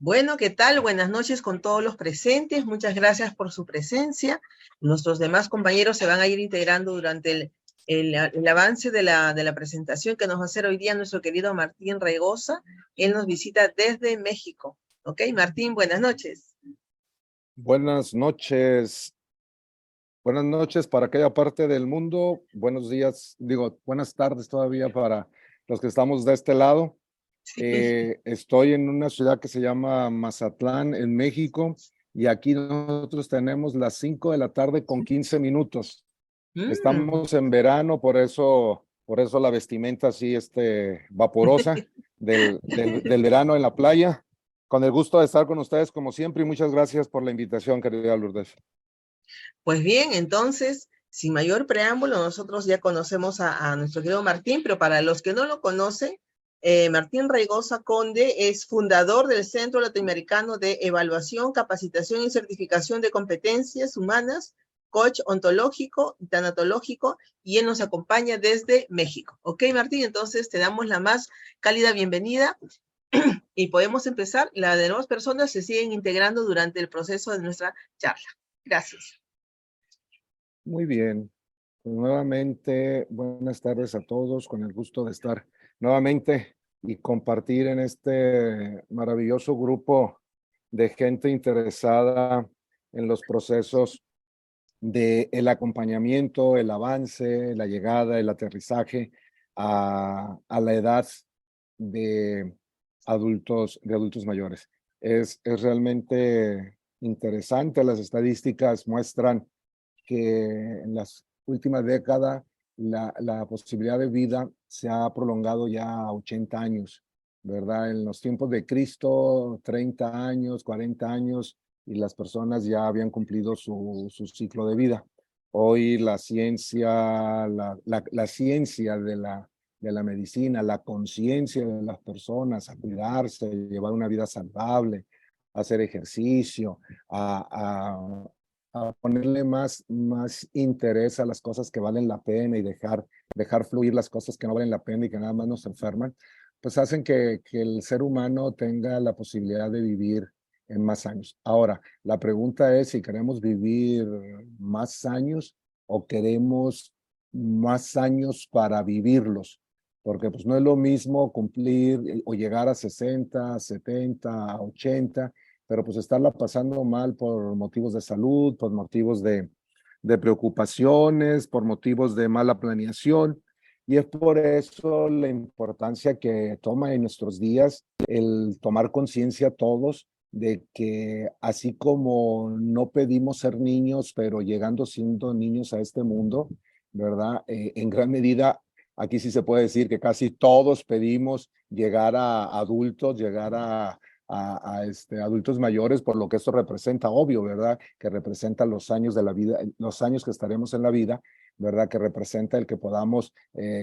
Bueno, ¿qué tal? Buenas noches con todos los presentes. Muchas gracias por su presencia. Nuestros demás compañeros se van a ir integrando durante el avance de la presentación que nos va a hacer hoy día nuestro querido Martín Reigosa. Él nos visita desde México. Ok, Martín, buenas noches. Buenas noches. Buenas noches para aquella parte del mundo. Buenos días, buenas tardes todavía para los que estamos de este lado. Estoy en una ciudad que se llama Mazatlán, en México, y aquí nosotros tenemos las 5 de la tarde con 15 minutos. Estamos en verano, por eso la vestimenta así, vaporosa del verano en la playa. Con el gusto de estar con ustedes como siempre y muchas gracias por la invitación, querida Lourdes. Pues bien, entonces, sin mayor preámbulo, nosotros ya conocemos a nuestro querido Martín, pero para los que no lo conocen, Martín Reigosa Conde es fundador del Centro Latinoamericano de Evaluación, Capacitación y Certificación de Competencias Humanas, coach ontológico y tanatológico, y él nos acompaña desde México. Ok, Martín, entonces te damos la más cálida bienvenida y podemos empezar. Las demás personas se siguen integrando durante el proceso de nuestra charla. Gracias. Muy bien. Pues nuevamente, buenas tardes a todos, con el gusto de estar nuevamente y compartir en este maravilloso grupo de gente interesada en los procesos del acompañamiento, el avance, la llegada, el aterrizaje a la edad de adultos mayores. Es realmente interesante. Las estadísticas muestran que en las últimas décadas la posibilidad de vida se ha prolongado ya a 80 años, ¿verdad? En los tiempos de Cristo, 30 años, 40 años, y las personas ya habían cumplido su ciclo de vida. Hoy la ciencia, la ciencia de la medicina, la conciencia de las personas a cuidarse, a llevar una vida saludable, a hacer ejercicio, a ponerle más interés a las cosas que valen la pena y dejar fluir las cosas que no valen la pena y que nada más nos enferman, pues hacen que el ser humano tenga la posibilidad de vivir en más años. Ahora, la pregunta es si queremos vivir más años o queremos más años para vivirlos, porque pues no es lo mismo cumplir o llegar a 60, 70, 80, pero pues estarla pasando mal por motivos de salud, por motivos de preocupaciones, por motivos de mala planeación. Y es por eso la importancia que toma en nuestros días el tomar conciencia todos de que así como no pedimos ser niños, pero llegando siendo niños a este mundo, ¿verdad? En gran medida, aquí sí se puede decir que casi todos pedimos llegar a adultos, llegar a adultos mayores, por lo que esto representa, obvio, ¿verdad? Que representa los años de la vida, los años que estaremos en la vida, ¿verdad? Que representa el que podamos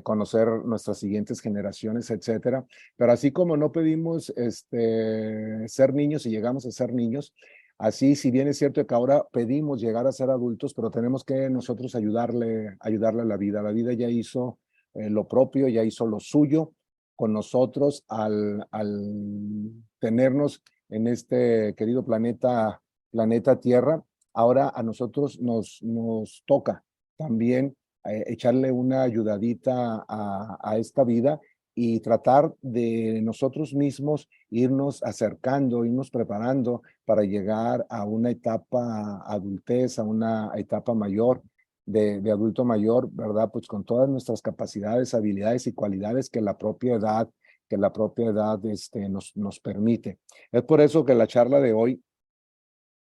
conocer nuestras siguientes generaciones, etcétera. Pero así como no pedimos ser niños y llegamos a ser niños, así, si bien es cierto que ahora pedimos llegar a ser adultos, pero tenemos que nosotros ayudarle a la vida. La vida ya hizo lo propio, ya hizo lo suyo con nosotros al tenernos en este querido planeta Tierra. Ahora a nosotros nos toca también echarle una ayudadita a esta vida y tratar de nosotros mismos irnos acercando, irnos preparando para llegar a una etapa adultez, a una etapa mayor, de adulto mayor, ¿verdad? Pues con todas nuestras capacidades, habilidades y cualidades que la propia edad nos permite. Es por eso que la charla de hoy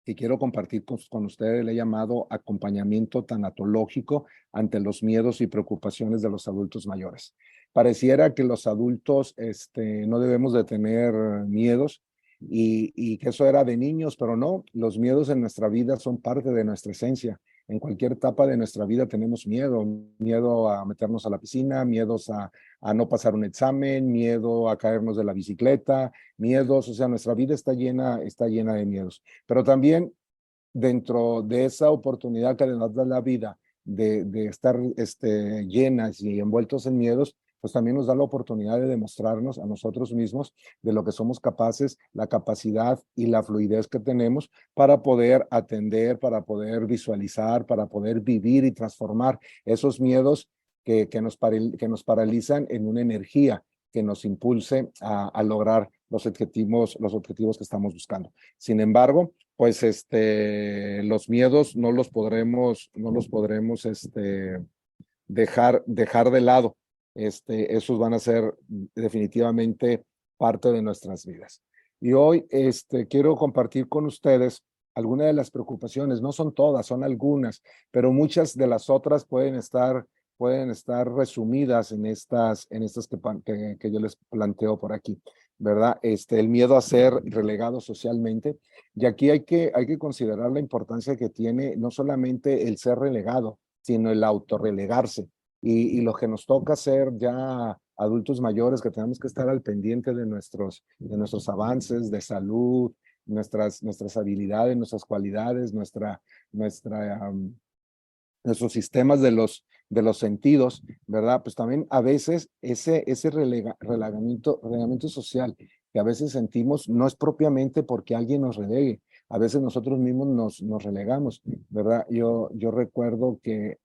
que quiero compartir con ustedes le he llamado acompañamiento tanatológico ante los miedos y preocupaciones de los adultos mayores. Pareciera que los adultos no debemos de tener miedos y que eso era de niños, pero no, los miedos en nuestra vida son parte de nuestra esencia. En cualquier etapa de nuestra vida tenemos miedo a meternos a la piscina, miedos a no pasar un examen, miedo a caernos de la bicicleta, miedos, o sea, nuestra vida está llena de miedos. Pero también dentro de esa oportunidad que nos da la vida de estar llenas y envueltos en miedos, pues también nos da la oportunidad de demostrarnos a nosotros mismos de lo que somos capaces, la capacidad y la fluidez que tenemos para poder atender, para poder visualizar, para poder vivir y transformar esos miedos que nos paralizan en una energía que nos impulse a lograr los objetivos que estamos buscando. Sin embargo, pues los miedos no los podremos dejar de lado. Esos van a ser definitivamente parte de nuestras vidas. Y hoy quiero compartir con ustedes algunas de las preocupaciones, no son todas, son algunas, pero muchas de las otras pueden estar resumidas en estas que yo les planteo por aquí, ¿verdad? El miedo a ser relegado socialmente. Y aquí hay que considerar la importancia que tiene no solamente el ser relegado, sino el autorrelegarse. Y lo que nos toca ser ya adultos mayores, que tenemos que estar al pendiente de nuestros avances de salud, nuestras habilidades, nuestras cualidades, nuestros sistemas de los sentidos, ¿verdad? Pues también a veces ese relegamiento social que a veces sentimos no es propiamente porque alguien nos relegue, a veces nosotros mismos nos relegamos, ¿verdad? Yo recuerdo que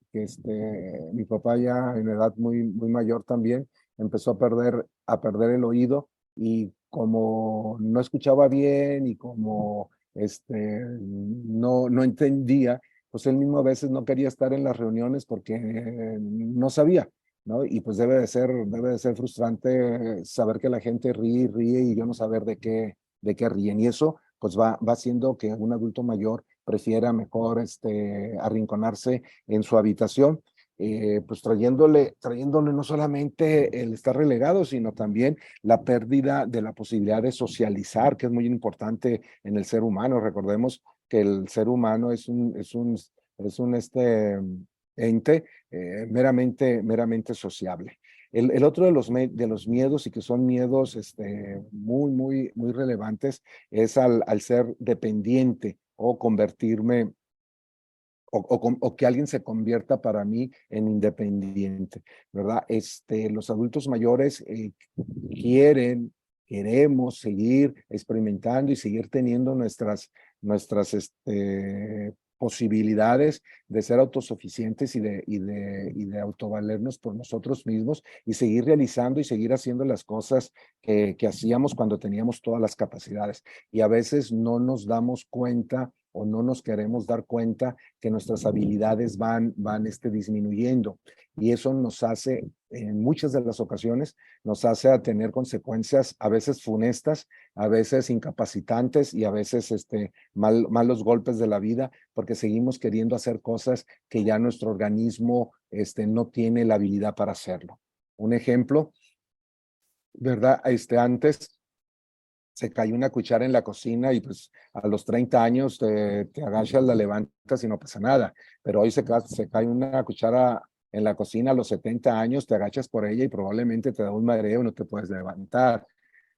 mi papá ya en edad muy mayor también empezó a perder el oído y como no escuchaba bien y como no entendía, pues él mismo a veces no quería estar en las reuniones porque no sabía, ¿no? Y pues debe de ser frustrante saber que la gente ríe y yo no saber de qué ríen. Y eso pues va haciendo que un adulto mayor prefiera mejor arrinconarse en su habitación, pues trayéndole no solamente el estar relegado, sino también la pérdida de la posibilidad de socializar, que es muy importante en el ser humano. Recordemos que el ser humano es un ente meramente sociable. El otro de los miedos, y que son miedos muy relevantes, es al ser dependiente o convertirme o que alguien se convierta para mí en independiente, ¿verdad? Los adultos mayores queremos seguir experimentando y seguir teniendo nuestras posibilidades de ser autosuficientes y de autovalernos por nosotros mismos y seguir realizando y seguir haciendo las cosas que hacíamos cuando teníamos todas las capacidades. Y a veces no nos damos cuenta o no nos queremos dar cuenta que nuestras habilidades van disminuyendo. Y eso nos hace, en muchas de las ocasiones, nos hace a tener consecuencias a veces funestas, a veces incapacitantes y a veces malos golpes de la vida, porque seguimos queriendo hacer cosas que ya nuestro organismo no tiene la habilidad para hacerlo. Un ejemplo, ¿verdad? Antes se cayó una cuchara en la cocina y pues a los 30 años te agachas, la levantas y no pasa nada. Pero hoy se cae una cuchara en la cocina a los 70 años, te agachas por ella y probablemente te da un mareo y no te puedes levantar.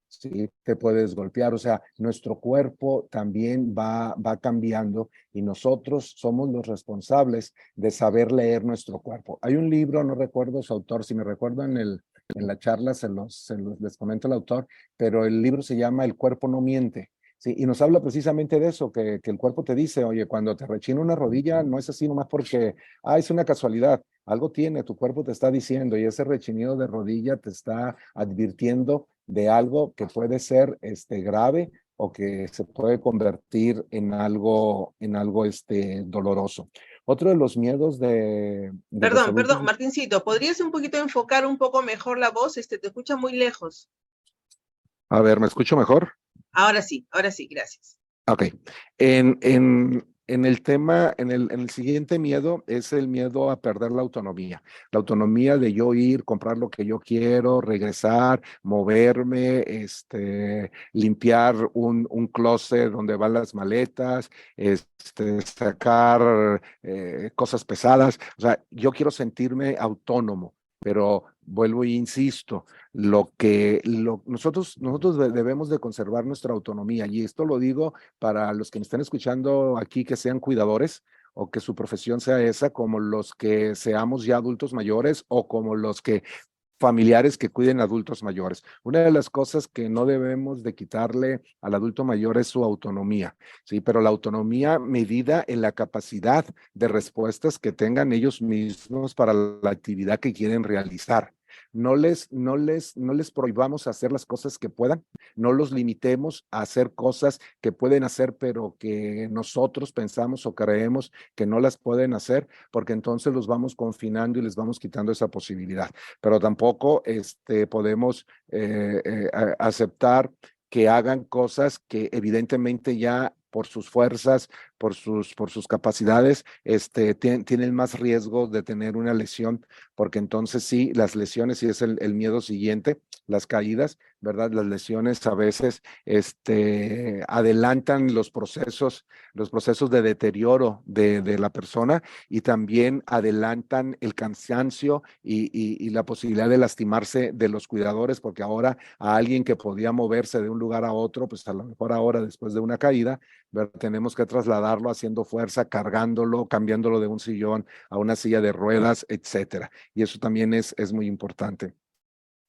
Sí, te puedes golpear, o sea, nuestro cuerpo también va cambiando y nosotros somos los responsables de saber leer nuestro cuerpo. Hay un libro, no recuerdo su autor, si me recuerdo en la charla les comento el autor, pero el libro se llama El cuerpo no miente. Sí, y nos habla precisamente de eso, que el cuerpo te dice, oye, cuando te rechina una rodilla, no es así nomás porque, es una casualidad, algo tiene, tu cuerpo te está diciendo y ese rechinido de rodilla te está advirtiendo de algo que puede ser grave o que se puede convertir en algo doloroso. Otro de los miedos de los adultos. Perdón, Martincito, ¿podrías un poquito enfocar un poco mejor la voz? Te escucha muy lejos. A ver, ¿me escucho mejor? Ahora sí, gracias. Ok. En el tema, en el siguiente miedo es el miedo a perder la autonomía. La autonomía de yo ir, comprar lo que yo quiero, regresar, moverme, limpiar un closet donde van las maletas, sacar cosas pesadas. O sea, yo quiero sentirme autónomo, pero vuelvo e insisto, nosotros debemos de conservar nuestra autonomía, y esto lo digo para los que me estén escuchando aquí, que sean cuidadores o que su profesión sea esa, como los que seamos ya adultos mayores o como los que familiares que cuiden adultos mayores. Una de las cosas que no debemos de quitarle al adulto mayor es su autonomía, ¿sí? Pero la autonomía medida en la capacidad de respuestas que tengan ellos mismos para la actividad que quieren realizar. No les prohibamos hacer las cosas que puedan, no los limitemos a hacer cosas que pueden hacer, pero que nosotros pensamos o creemos que no las pueden hacer, porque entonces los vamos confinando y les vamos quitando esa posibilidad. Pero tampoco podemos aceptar que hagan cosas que evidentemente ya por sus fuerzas, por sus capacidades, tienen más riesgo de tener una lesión, porque entonces sí, las lesiones, sí es el miedo siguiente, las caídas, ¿verdad? Las lesiones a veces adelantan los procesos de deterioro de la persona, y también adelantan el cansancio y la posibilidad de lastimarse de los cuidadores, porque ahora a alguien que podía moverse de un lugar a otro, pues a lo mejor ahora después de una caída, ¿verdad? Tenemos que trasladarlo haciendo fuerza, cargándolo, cambiándolo de un sillón a una silla de ruedas, etcétera. Y eso también es muy importante.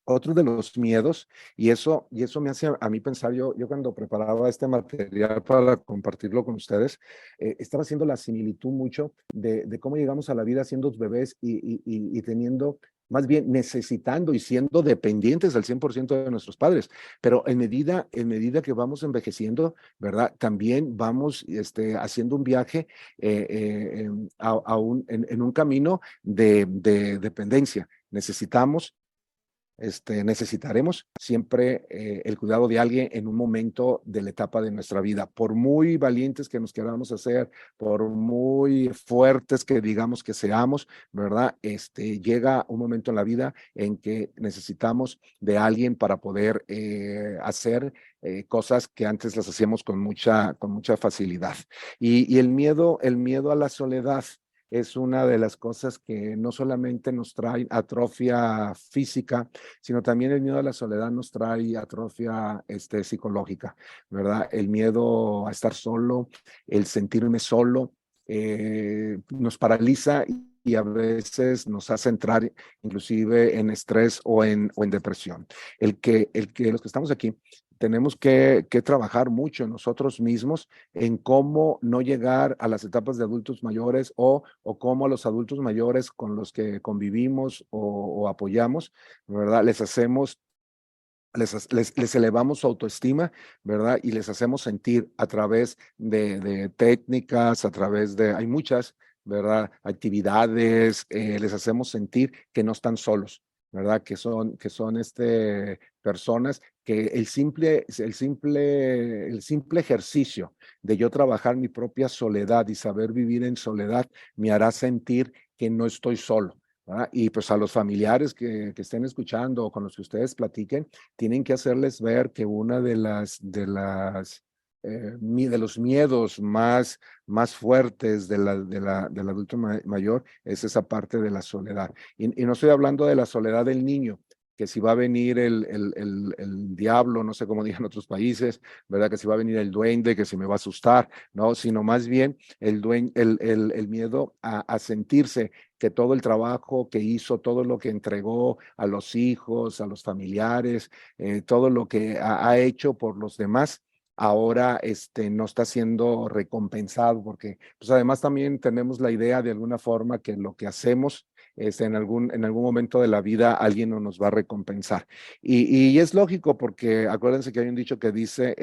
Otro de los miedos, y eso me hace a mí pensar, yo cuando preparaba este material para compartirlo con ustedes, estaba haciendo la similitud mucho de cómo llegamos a la vida siendo bebés y teniendo, más bien necesitando y siendo dependientes al 100% de nuestros padres. Pero en medida que vamos envejeciendo, ¿verdad? También vamos haciendo un viaje en un camino de dependencia. Necesitaremos siempre el cuidado de alguien en un momento de la etapa de nuestra vida. Por muy valientes que nos queramos hacer, por muy fuertes que digamos que seamos, ¿verdad? Llega un momento en la vida en que necesitamos de alguien para poder hacer cosas que antes las hacíamos con mucha facilidad. Y el miedo a la soledad es una de las cosas que no solamente nos trae atrofia física, sino también el miedo a la soledad nos trae atrofia psicológica, ¿verdad? El miedo a estar solo, el sentirme solo, nos paraliza y a veces nos hace entrar inclusive en estrés o en depresión. El que los que estamos aquí tenemos que trabajar mucho nosotros mismos en cómo no llegar a las etapas de adultos mayores o cómo a los adultos mayores con los que convivimos o apoyamos, ¿verdad? Les elevamos su autoestima, ¿verdad? Y les hacemos sentir a través de técnicas, hay muchas, ¿verdad? Actividades, les hacemos sentir que no están solos, ¿verdad? Que son personas que el simple ejercicio de yo trabajar mi propia soledad y saber vivir en soledad me hará sentir que no estoy solo, ¿verdad? Y pues a los familiares que estén escuchando o con los que ustedes platiquen, tienen que hacerles ver que una de los miedos más fuertes del adulto mayor es esa parte de la soledad. Y no estoy hablando de la soledad del niño, que si va a venir el diablo, no sé cómo digan otros países, ¿verdad? Que si va a venir el duende, que si me va a asustar, ¿no? Sino más bien el miedo a sentirse que todo el trabajo que hizo, todo lo que entregó a los hijos, a los familiares, todo lo que ha hecho por los demás, ahora no está siendo recompensado, porque pues además también tenemos la idea de alguna forma que lo que hacemos en algún momento de la vida alguien no nos va a recompensar. Y es lógico, porque acuérdense que hay un dicho que dice,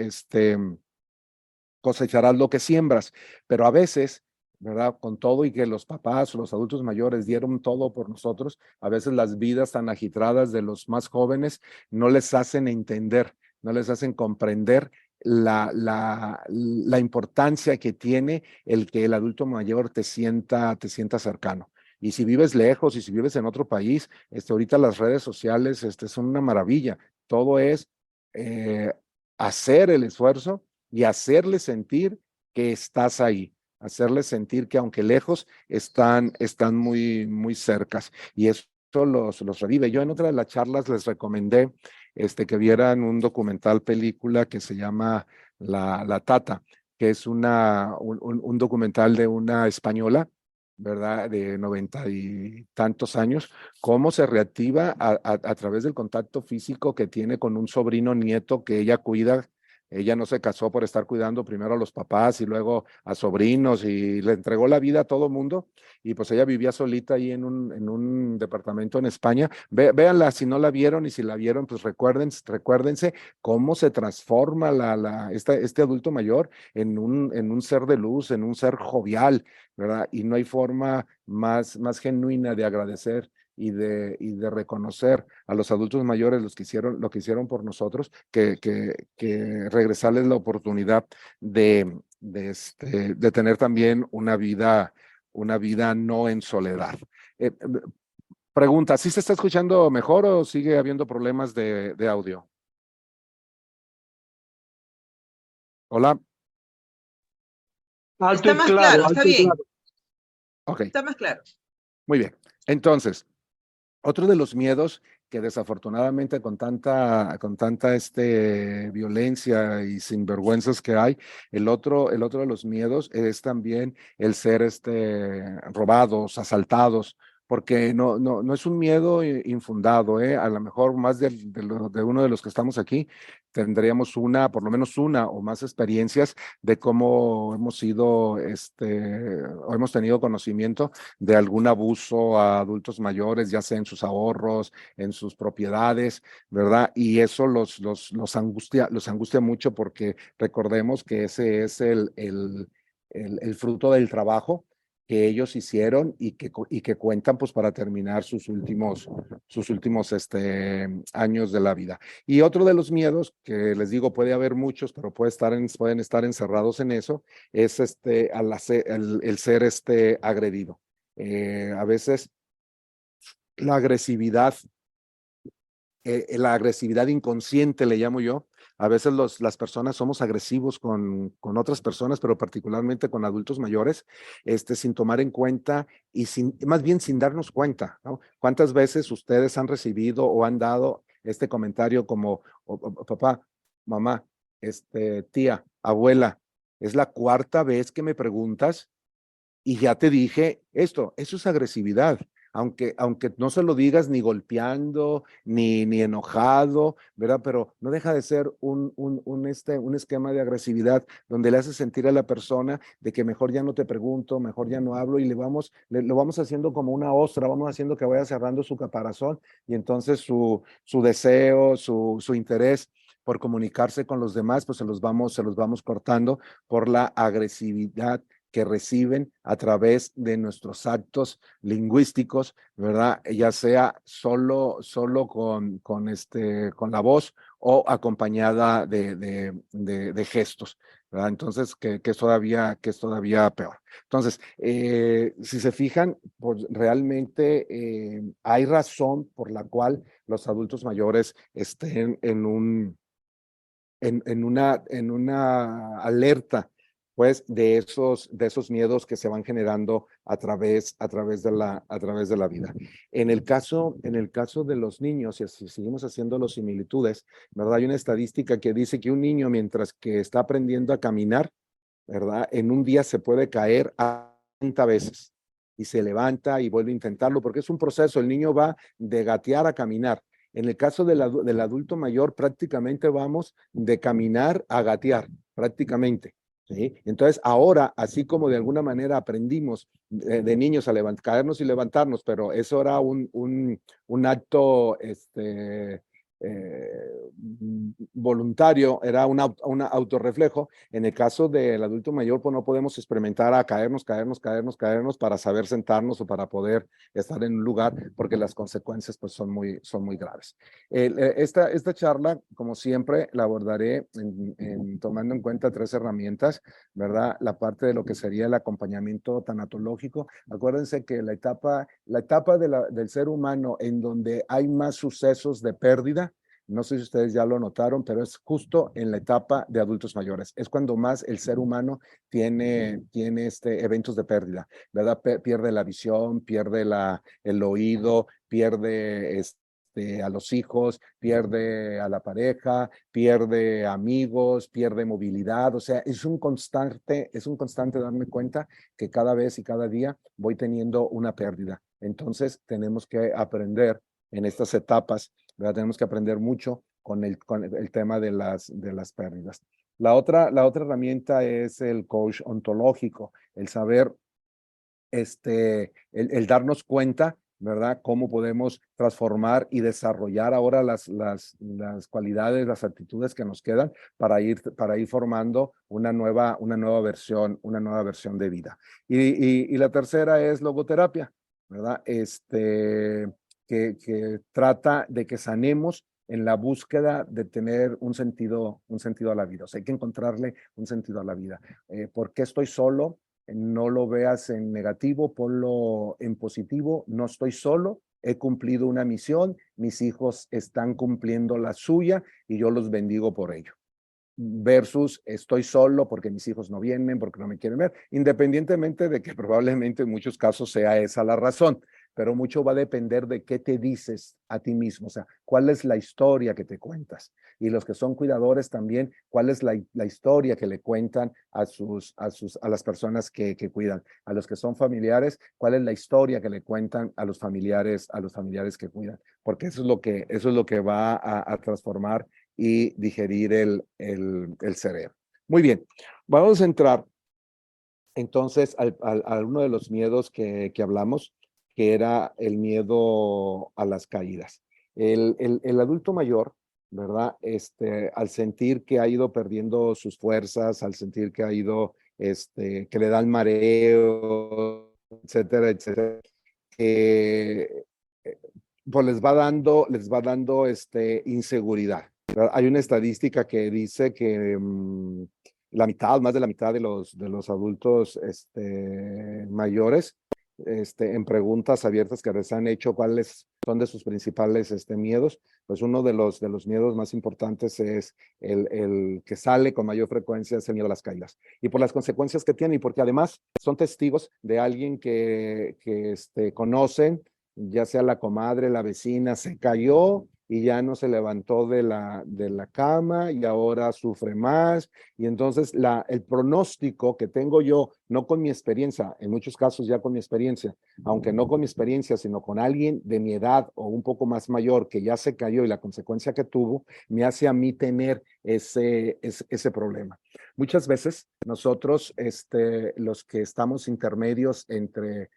cosecharás lo que siembras, pero a veces, ¿verdad? Con todo y que los papás o los adultos mayores dieron todo por nosotros, a veces las vidas tan agitadas de los más jóvenes no les hacen entender, no les hacen comprender la importancia que tiene el que el adulto mayor te sienta cercano. Y si vives lejos y si vives en otro país, ahorita las redes sociales son una maravilla. Todo es eh, hacer el esfuerzo y hacerle sentir que estás ahí, hacerle sentir que aunque lejos, están muy, muy cercas. Y eso los revive. Yo en otra de las charlas les recomendé que vieran un documental película que se llama La Tata, que es un documental de una española, ¿verdad? De 90 y tantos años, cómo se reactiva a través del contacto físico que tiene con un sobrino nieto que ella cuida. Ella no se casó por estar cuidando primero a los papás y luego a sobrinos y le entregó la vida a todo mundo. Y pues ella vivía solita ahí en un departamento en España. Véanla si no la vieron y si la vieron, pues recuérdense cómo se transforma este adulto mayor en un ser de luz, en un ser jovial, ¿verdad? Y no hay forma más genuina de agradecer y de reconocer a los adultos mayores lo que hicieron por nosotros, que regresarles la oportunidad de tener también una vida no en soledad. Pregunta, ¿sí se está escuchando mejor o sigue habiendo problemas de audio? Hola. Está más claro, está alto y bien, claro. Ok, está más claro. muy bien. Entonces, otro de los miedos que desafortunadamente con tanta violencia y sinvergüenzas que hay, el otro de los miedos es también el ser robados, asaltados, porque no es un miedo infundado, ¿eh? A lo mejor más de uno de los que estamos aquí tendríamos por lo menos una o más experiencias de cómo hemos sido, o hemos tenido conocimiento de algún abuso a adultos mayores, ya sea en sus ahorros, en sus propiedades, ¿verdad? Y eso los angustia mucho porque recordemos que ese es el fruto del trabajo que ellos hicieron y que cuentan pues para terminar sus últimos años de la vida. Y otro de los miedos que les digo, puede haber muchos, pero pueden estar encerrados en eso, es el ser agredido. A veces la agresividad, la agresividad inconsciente le llamo yo. A veces las personas somos agresivos con otras personas, pero particularmente con adultos mayores, sin tomar en cuenta y más bien sin darnos cuenta, ¿no? ¿Cuántas veces ustedes han recibido o han dado este comentario como, papá, mamá, tía, abuela, es la cuarta vez que me preguntas y ya te dije esto? Eso es agresividad. Aunque no se lo digas ni golpeando, ni enojado, ¿verdad? Pero no deja de ser un esquema de agresividad donde le hace sentir a la persona de que mejor ya no te pregunto, mejor ya no hablo y lo vamos haciendo como una ostra, vamos haciendo que vaya cerrando su caparazón y entonces su deseo, su interés por comunicarse con los demás, pues se los vamos cortando por la agresividad que reciben a través de nuestros actos lingüísticos, ¿verdad? Ya sea solo con la voz o acompañada de gestos, ¿verdad? Entonces, que es todavía peor. Entonces, si se fijan, pues realmente hay razón por la cual los adultos mayores estén en una alerta, pues, de esos miedos que se van generando a través de la vida. En el caso de los niños, y así seguimos haciendo las similitudes, ¿verdad? Hay una estadística que dice que un niño, mientras que está aprendiendo a caminar, ¿verdad? En un día se puede caer a 30 veces y se levanta y vuelve a intentarlo porque es un proceso. El niño va de gatear a caminar. En el caso del adulto mayor, prácticamente vamos de caminar a gatear, prácticamente. ¿Sí? Entonces, ahora, así como de alguna manera aprendimos de niños a caernos y levantarnos, pero eso era un acto voluntario, era un autorreflejo. En el caso del adulto mayor, pues no podemos experimentar a caernos para saber sentarnos o para poder estar en un lugar, porque las consecuencias pues son muy graves. Esta charla, como siempre, la abordaré tomando en cuenta 3 herramientas, ¿verdad? La parte de lo que sería el acompañamiento tanatológico. Acuérdense que la etapa del ser humano en donde hay más sucesos de pérdida, no sé si ustedes ya lo notaron, pero es justo en la etapa de adultos mayores. Es cuando más el ser humano tiene eventos de pérdida, ¿verdad? Pierde la visión, pierde el oído, pierde a los hijos, pierde a la pareja, pierde amigos, pierde movilidad. O sea, es un constante darme cuenta que cada vez y cada día voy teniendo una pérdida. Entonces, tenemos que aprender en estas etapas, ¿verdad? Tenemos que aprender mucho con el tema de las pérdidas. La otra herramienta es el coach ontológico, el saber, el darnos cuenta, ¿verdad? Cómo podemos transformar y desarrollar ahora las cualidades, las actitudes que nos quedan para ir formando una nueva versión de vida. Y la tercera es logoterapia, ¿verdad? Que trata de que sanemos en la búsqueda de tener un sentido a la vida. O sea, hay que encontrarle un sentido a la vida. ¿Por qué estoy solo? No lo veas en negativo, ponlo en positivo. No estoy solo, he cumplido una misión, mis hijos están cumpliendo la suya y yo los bendigo por ello. Versus estoy solo porque mis hijos no vienen, porque no me quieren ver, independientemente de que probablemente en muchos casos sea esa la razón, pero mucho va a depender de qué te dices a ti mismo, o sea, cuál es la historia que te cuentas. Y los que son cuidadores también, cuál es la historia que le cuentan a las personas que cuidan. A los que son familiares, cuál es la historia que le cuentan a los familiares que cuidan. Porque eso es lo que va a transformar y digerir el cerebro. Muy bien, vamos a entrar entonces a uno de los miedos que hablamos, que era el miedo a las caídas. El adulto mayor, ¿verdad? Al sentir que ha ido perdiendo sus fuerzas, al sentir que ha ido, que le dan mareo, etcétera, etcétera, eh, pues les va dando inseguridad. Hay una estadística que dice que más de la mitad de los adultos mayores, en preguntas abiertas que les han hecho cuáles son de sus principales miedos, pues uno de los miedos más importantes es el que sale con mayor frecuencia, es el miedo a las caídas. Y por las consecuencias que tiene, y porque además son testigos de alguien que conocen, ya sea la comadre, la vecina, se cayó y ya no se levantó de la cama y ahora sufre más. Y entonces el pronóstico que tengo yo, no con mi experiencia, en muchos casos ya con mi experiencia, aunque no con mi experiencia, sino con alguien de mi edad o un poco más mayor que ya se cayó y la consecuencia que tuvo, me hace a mí tener ese problema. Muchas veces nosotros, los que estamos intermedios entre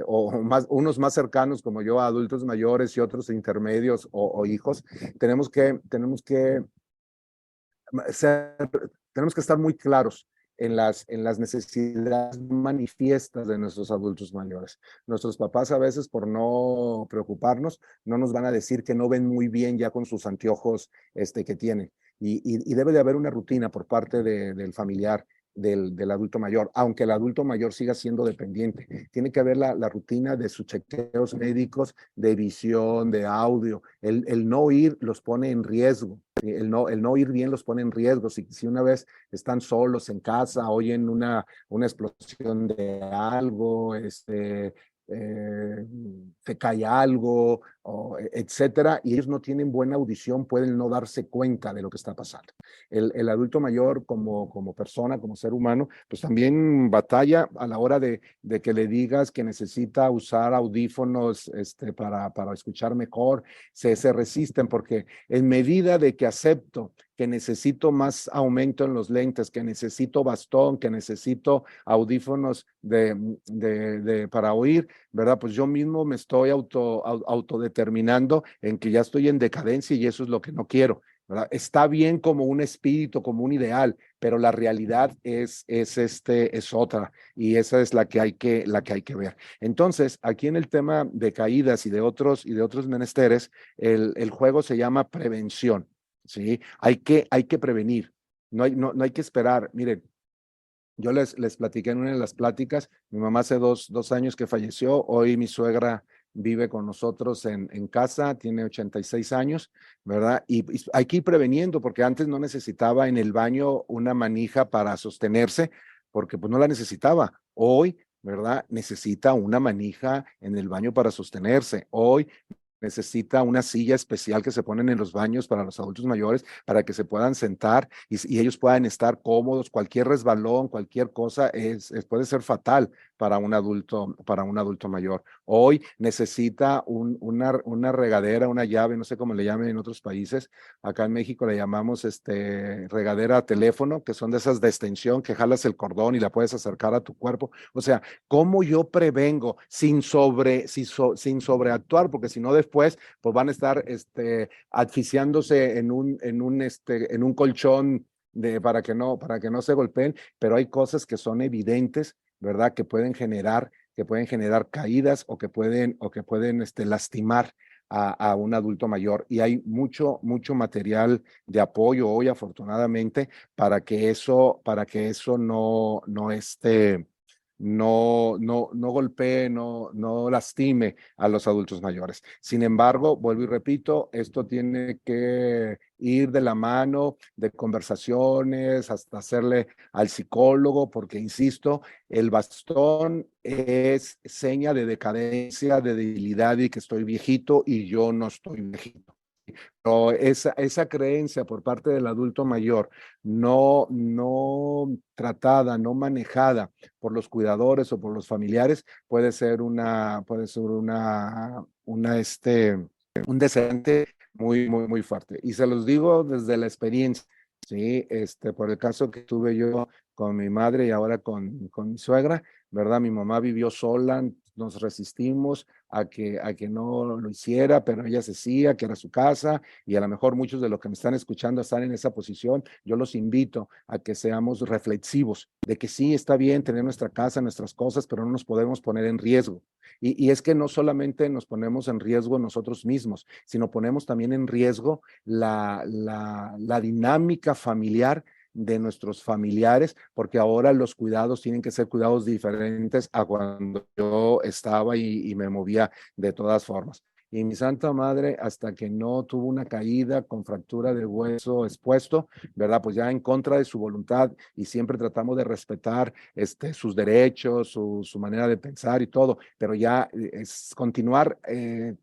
unos más cercanos como yo, adultos mayores y otros intermedios o hijos, tenemos que ser, tenemos que estar muy claros en las necesidades manifiestas de nuestros adultos mayores. Nuestros papás a veces, por no preocuparnos, no nos van a decir que no ven muy bien ya con sus anteojos que tienen. Y debe de haber una rutina por parte del familiar, del adulto mayor, aunque el adulto mayor siga siendo dependiente. Tiene que haber la rutina de sus chequeos médicos, de visión, de audio. El no ir los pone en riesgo. El no ir bien los pone en riesgo. Si una vez están solos en casa, oyen una explosión de algo, eh, se cae algo, etcétera, y ellos no tienen buena audición, pueden no darse cuenta de lo que está pasando. El adulto mayor como persona, como ser humano, pues también batalla a la hora de que le digas que necesita usar audífonos para escuchar mejor, se resisten porque en medida de que acepto que necesito más aumento en los lentes, que necesito bastón, que necesito audífonos para oír, ¿verdad? Pues yo mismo me estoy autodeterminando en que ya estoy en decadencia y eso es lo que no quiero, ¿verdad? Está bien como un espíritu, como un ideal, pero la realidad es otra y esa es la que hay que ver. Entonces, aquí en el tema de caídas y de otros menesteres, el juego se llama prevención. ¿Sí? Hay que prevenir, no hay que esperar. Miren, yo les platiqué en una de las pláticas, mi mamá hace dos años que falleció, hoy mi suegra vive con nosotros en casa, tiene 86 años, ¿verdad? Y hay que ir preveniendo, porque antes no necesitaba en el baño una manija para sostenerse, porque pues no la necesitaba. Hoy, ¿verdad? Necesita una manija en el baño para sostenerse. Hoy necesita una silla especial que se ponen en los baños para los adultos mayores para que se puedan sentar y ellos puedan estar cómodos. Cualquier resbalón, cualquier cosa puede ser fatal para un adulto mayor. Hoy necesita una regadera, una llave, no sé cómo le llamen en otros países. Acá en México le llamamos regadera a teléfono, que son de esas de extensión que jalas el cordón y la puedes acercar a tu cuerpo. O sea, ¿cómo yo prevengo sin sobreactuar? Porque si no después pues van a estar asfixiándose en un colchón para que no se golpeen, pero hay cosas que son evidentes, ¿verdad? Que pueden generar caídas o que pueden lastimar a un adulto mayor. Y hay mucho material de apoyo hoy, afortunadamente, para que eso no golpee, no lastime a los adultos mayores. Sin embargo, vuelvo y repito, esto tiene que ir de la mano de conversaciones hasta hacerle al psicólogo, porque insisto, el bastón es seña de decadencia, de debilidad y que estoy viejito y yo no estoy viejito. Pero esa creencia por parte del adulto mayor, no tratada, no manejada por los cuidadores o por los familiares, un descendente muy fuerte. Y se los digo desde la experiencia, sí, por el caso que tuve yo con mi madre y ahora con mi suegra, ¿verdad? Mi mamá vivió sola, nos resistimos a que no lo hiciera, pero ella se decía que era su casa y a lo mejor muchos de los que me están escuchando están en esa posición. Yo los invito a que seamos reflexivos de que sí está bien tener nuestra casa, nuestras cosas, pero no nos podemos poner en riesgo. Y es que no solamente nos ponemos en riesgo nosotros mismos, sino ponemos también en riesgo la dinámica familiar de nuestros familiares, porque ahora los cuidados tienen que ser cuidados diferentes a cuando yo estaba y me movía de todas formas. Y mi santa madre, hasta que no tuvo una caída con fractura de hueso expuesto, ¿verdad? Pues ya en contra de su voluntad y siempre tratamos de respetar sus derechos, su manera de pensar y todo, pero ya continuar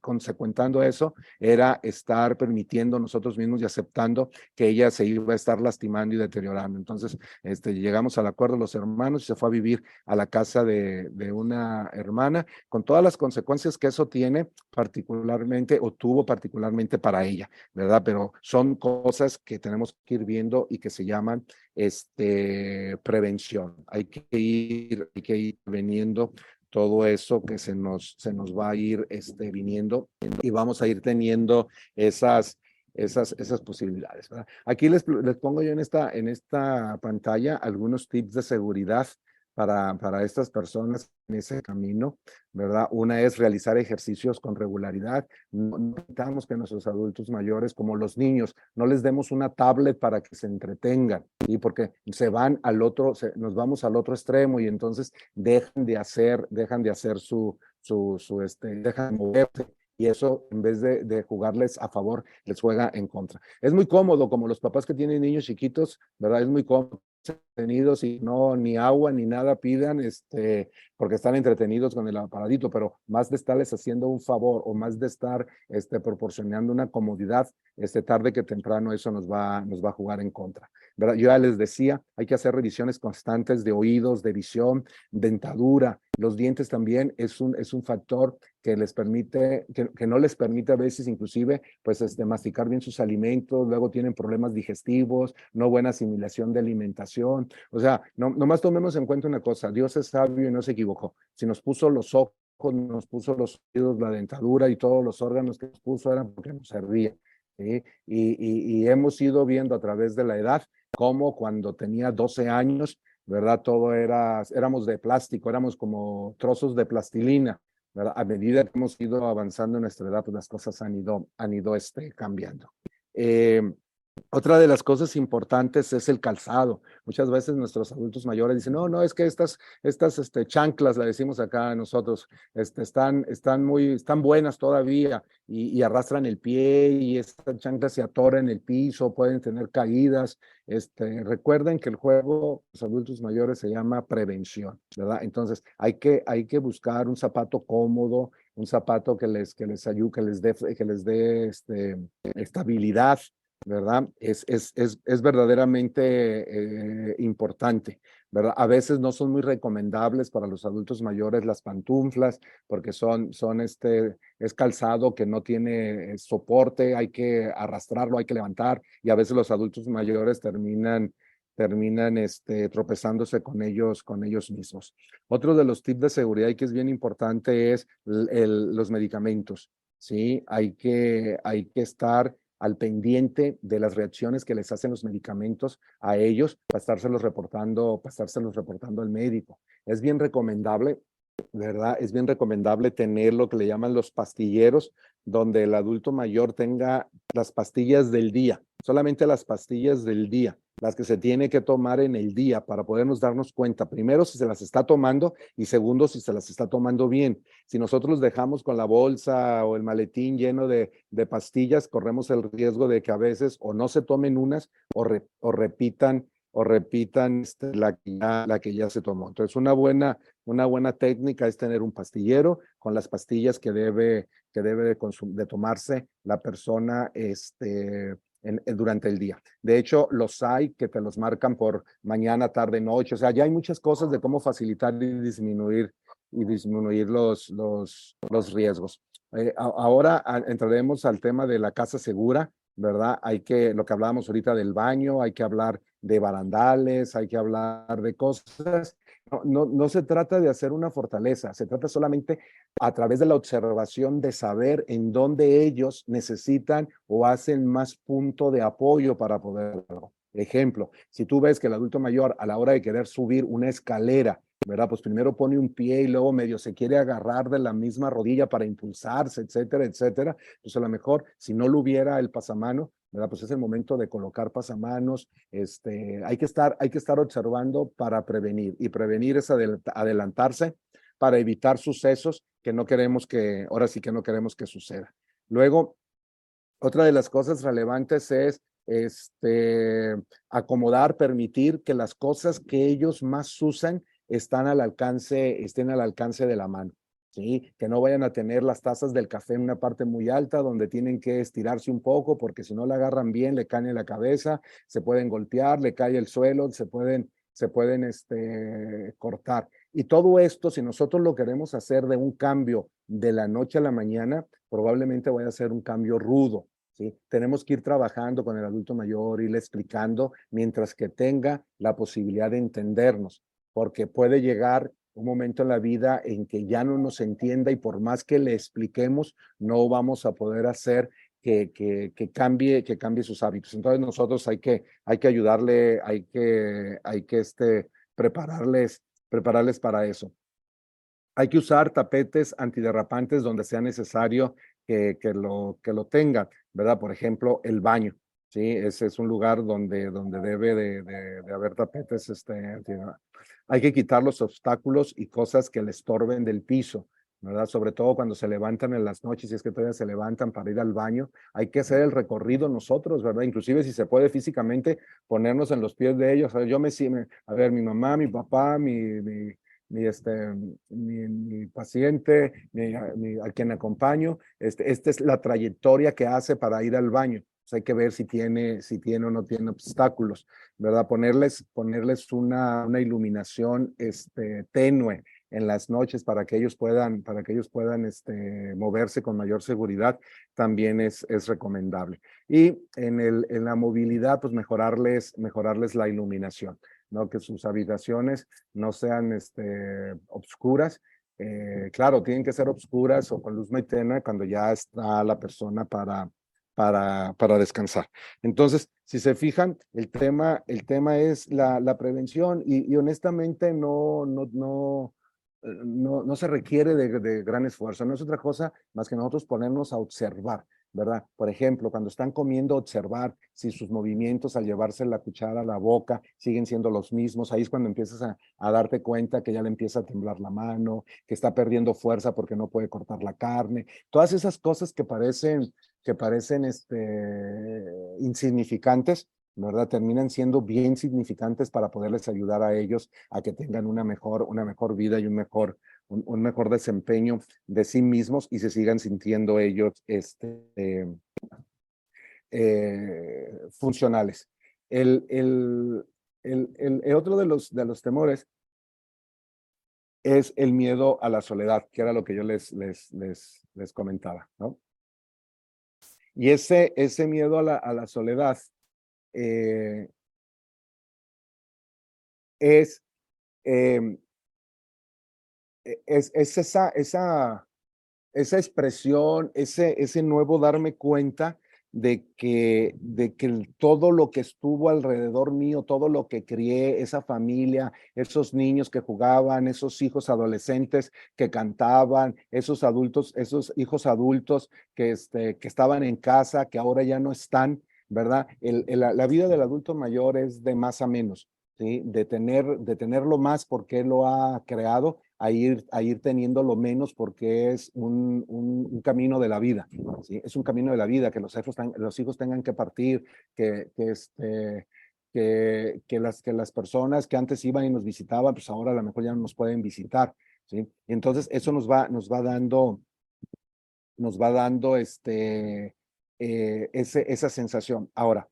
consecuentando eso era estar permitiendo nosotros mismos y aceptando que ella se iba a estar lastimando y deteriorando. Entonces, llegamos al acuerdo los hermanos y se fue a vivir a la casa de una hermana, con todas las consecuencias que eso tiene particularmente o tuvo particularmente para ella, ¿verdad? Pero son cosas que tenemos que ir viendo y que se llaman prevención. Hay que ir veniendo todo eso que se nos va a ir viniendo y vamos a ir teniendo esas posibilidades, ¿verdad? Aquí les pongo yo en esta pantalla algunos tips de seguridad para estas personas en ese camino, ¿verdad? Una es realizar ejercicios con regularidad. No necesitamos que nuestros adultos mayores, como los niños, no les demos una tablet para que se entretengan, ¿sí? Porque nos vamos al otro extremo y entonces dejan de hacer dejan de moverse. Y eso, en vez de jugarles a favor, les juega en contra. Es muy cómodo, como los papás que tienen niños chiquitos, ¿verdad? Es muy cómodo entretenidos y no ni agua ni nada pidan, porque están entretenidos con el aparadito, pero más de estarles haciendo un favor o más de estar proporcionando una comodidad, tarde que temprano eso nos va a jugar en contra, ¿verdad? Yo ya les decía, hay que hacer revisiones constantes de oídos, de visión, dentadura. Los dientes también es un factor que les permite, que no les permite a veces inclusive, pues, masticar bien sus alimentos, luego tienen problemas digestivos, no buena asimilación de alimentación. O sea, nomás tomemos en cuenta una cosa, Dios es sabio y no se equivocó. Si nos puso los ojos, nos puso los oídos, la dentadura y todos los órganos que nos puso eran porque nos servían, ¿sí? Y hemos ido viendo a través de la edad cómo cuando tenía 12 años, ¿verdad? Éramos de plástico, éramos como trozos de plastilina, ¿verdad? A medida que hemos ido avanzando en nuestra edad, pues las cosas han ido cambiando. Otra de las cosas importantes es el calzado. Muchas veces nuestros adultos mayores dicen, no, es que estas chanclas, la decimos acá nosotros, están buenas todavía y arrastran el pie y esta chancla se atora en el piso, pueden tener caídas. Recuerden que el juego, los adultos mayores, se llama prevención, ¿verdad? Entonces hay que buscar un zapato cómodo, un zapato que les ayude, que les dé estabilidad, ¿verdad? Es verdaderamente importante, ¿verdad? A veces no son muy recomendables para los adultos mayores las pantuflas, porque es calzado que no tiene soporte, hay que arrastrarlo, hay que levantar, y a veces los adultos mayores terminan tropezándose con ellos mismos. Otro de los tips de seguridad y que es bien importante es los medicamentos, ¿sí? Hay que estar al pendiente de las reacciones que les hacen los medicamentos a ellos para estárselos reportando al médico. Es bien recomendable, ¿verdad? Es bien recomendable tener lo que le llaman los pastilleros, donde el adulto mayor tenga las pastillas del día, solamente las pastillas del día, las que se tiene que tomar en el día para podernos darnos cuenta, primero, si se las está tomando y segundo, si se las está tomando bien. Si nosotros los dejamos con la bolsa o el maletín lleno de pastillas, corremos el riesgo de que a veces o no se tomen unas o repitan la que ya se tomó. Entonces, una buena técnica es tener un pastillero con las pastillas que debe de tomarse la persona durante el día. De hecho, los hay que te los marcan por mañana, tarde, noche. O sea, ya hay muchas cosas de cómo facilitar y disminuir los riesgos. Ahora entraremos al tema de la casa segura, ¿verdad? Lo que hablábamos ahorita del baño, hay que hablar de barandales, hay que hablar de cosas. No se trata de hacer una fortaleza, se trata solamente a través de la observación de saber en dónde ellos necesitan o hacen más punto de apoyo para poderlo. Ejemplo, si tú ves que el adulto mayor a la hora de querer subir una escalera, ¿verdad? Pues primero pone un pie y luego medio se quiere agarrar de la misma rodilla para impulsarse, etcétera, etcétera. Pues a lo mejor, si no lo hubiera el pasamano, ¿verdad? Pues es el momento de colocar pasamanos. Hay que estar observando para prevenir, y prevenir es adelantarse para evitar sucesos que no queremos ahora sí que no queremos que suceda. Luego, otra de las cosas relevantes es acomodar, permitir que las cosas que ellos más usan estén al alcance de la mano. ¿Sí? Que no vayan a tener las tazas del café en una parte muy alta donde tienen que estirarse un poco porque si no la agarran bien le cae en la cabeza, se pueden golpear, le cae el suelo, se pueden cortar. Y todo esto, si nosotros lo queremos hacer de un cambio de la noche a la mañana, probablemente vaya a ser un cambio rudo. ¿Sí? Tenemos que ir trabajando con el adulto mayor, irle explicando mientras que tenga la posibilidad de entendernos, porque puede llegar un momento en la vida en que ya no nos entienda y por más que le expliquemos, no vamos a poder hacer que cambie sus hábitos. Entonces nosotros hay que ayudarle, hay que prepararles para eso. Hay que usar tapetes antiderrapantes donde sea necesario que lo tengan, ¿verdad? Por ejemplo, el baño, ¿sí? Ese es un lugar donde debe de haber tapetes. Hay que quitar los obstáculos y cosas que le estorben del piso, ¿verdad? Sobre todo cuando se levantan en las noches, si es que todavía se levantan para ir al baño, hay que hacer el recorrido nosotros, ¿verdad? Inclusive si se puede físicamente ponernos en los pies de ellos. A ver, mi mamá, mi papá, mi paciente, a quien acompaño, esta es la trayectoria que hace para ir al baño. Pues hay que ver si tiene o no tiene obstáculos, ¿verdad? Ponerles una iluminación tenue en las noches para que ellos puedan moverse con mayor seguridad, también es recomendable. Y en la movilidad, pues mejorarles la iluminación, ¿no? Que sus habitaciones no sean obscuras. Claro, tienen que ser obscuras o con luz muy tenue cuando ya está la persona para descansar. Entonces, si se fijan, el tema es la prevención y honestamente no se requiere de gran esfuerzo, no es otra cosa más que nosotros ponernos a observar, ¿verdad? Por ejemplo, cuando están comiendo, observar si sus movimientos al llevarse la cuchara a la boca siguen siendo los mismos. Ahí es cuando empiezas a darte cuenta que ya le empieza a temblar la mano, que está perdiendo fuerza porque no puede cortar la carne. Todas esas cosas que parecen insignificantes, ¿verdad? Terminan siendo bien significantes para poderles ayudar a ellos a que tengan una mejor vida y un un mejor desempeño de sí mismos y se sigan sintiendo ellos funcionales. El otro de los temores es el miedo a la soledad, que era lo que yo les comentaba, ¿no? Y ese miedo a la soledad es, eh, es esa expresión, ese nuevo darme cuenta de que todo lo que estuvo alrededor mío, todo lo que crié, esa familia, esos niños que jugaban, esos hijos adolescentes que cantaban, esos adultos, esos hijos adultos que estaban en casa, que ahora ya no están, ¿verdad? La vida del adulto mayor es de más a menos. ¿Sí? De tenerlo más porque él lo ha creado, a ir teniéndolo menos porque es un camino de la vida, ¿sí? Es un camino de la vida que los hijos tengan que partir, que las personas que antes iban y nos visitaban, pues ahora a lo mejor ya no nos pueden visitar, ¿sí? Y entonces eso nos va dando esa sensación. Ahora,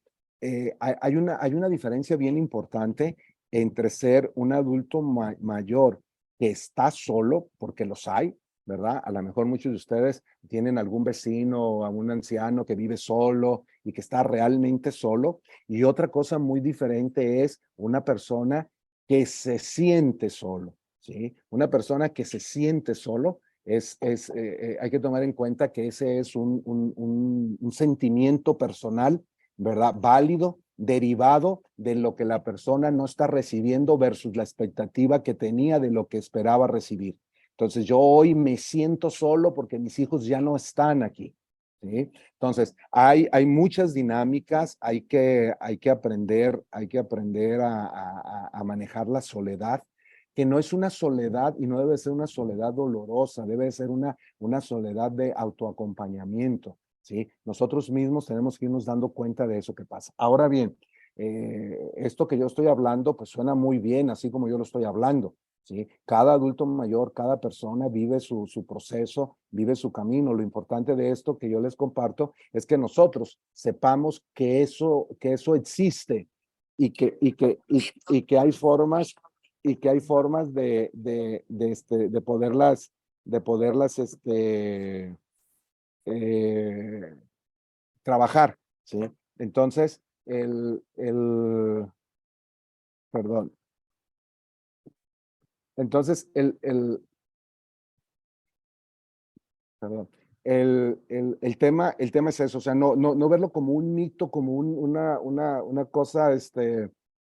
hay una diferencia bien importante entre ser un adulto mayor que está solo, porque los hay, ¿verdad? A lo mejor muchos de ustedes tienen algún vecino o algún anciano que vive solo y que está realmente solo. Y otra cosa muy diferente es una persona que se siente solo, ¿sí? Una persona que se siente solo hay que tomar en cuenta que ese es un sentimiento personal, ¿verdad? Válido, derivado de lo que la persona no está recibiendo versus la expectativa que tenía de lo que esperaba recibir. Entonces, yo hoy me siento solo porque mis hijos ya no están aquí, ¿sí? Entonces, hay muchas dinámicas, hay que aprender a manejar la soledad, que no es una soledad y no debe ser una soledad dolorosa, debe ser una soledad de autoacompañamiento, ¿sí? Nosotros mismos tenemos que irnos dando cuenta de eso que pasa. Ahora bien, esto que yo estoy hablando, pues suena muy bien, así como yo lo estoy hablando, ¿sí? Cada adulto mayor, cada persona vive su proceso, vive su camino. Lo importante de esto que yo les comparto es que nosotros sepamos que eso existe y que hay formas de poderlas eh, trabajar, ¿sí? Entonces, perdón, entonces, perdón, el tema es eso, o sea, no verlo como un mito, como una cosa,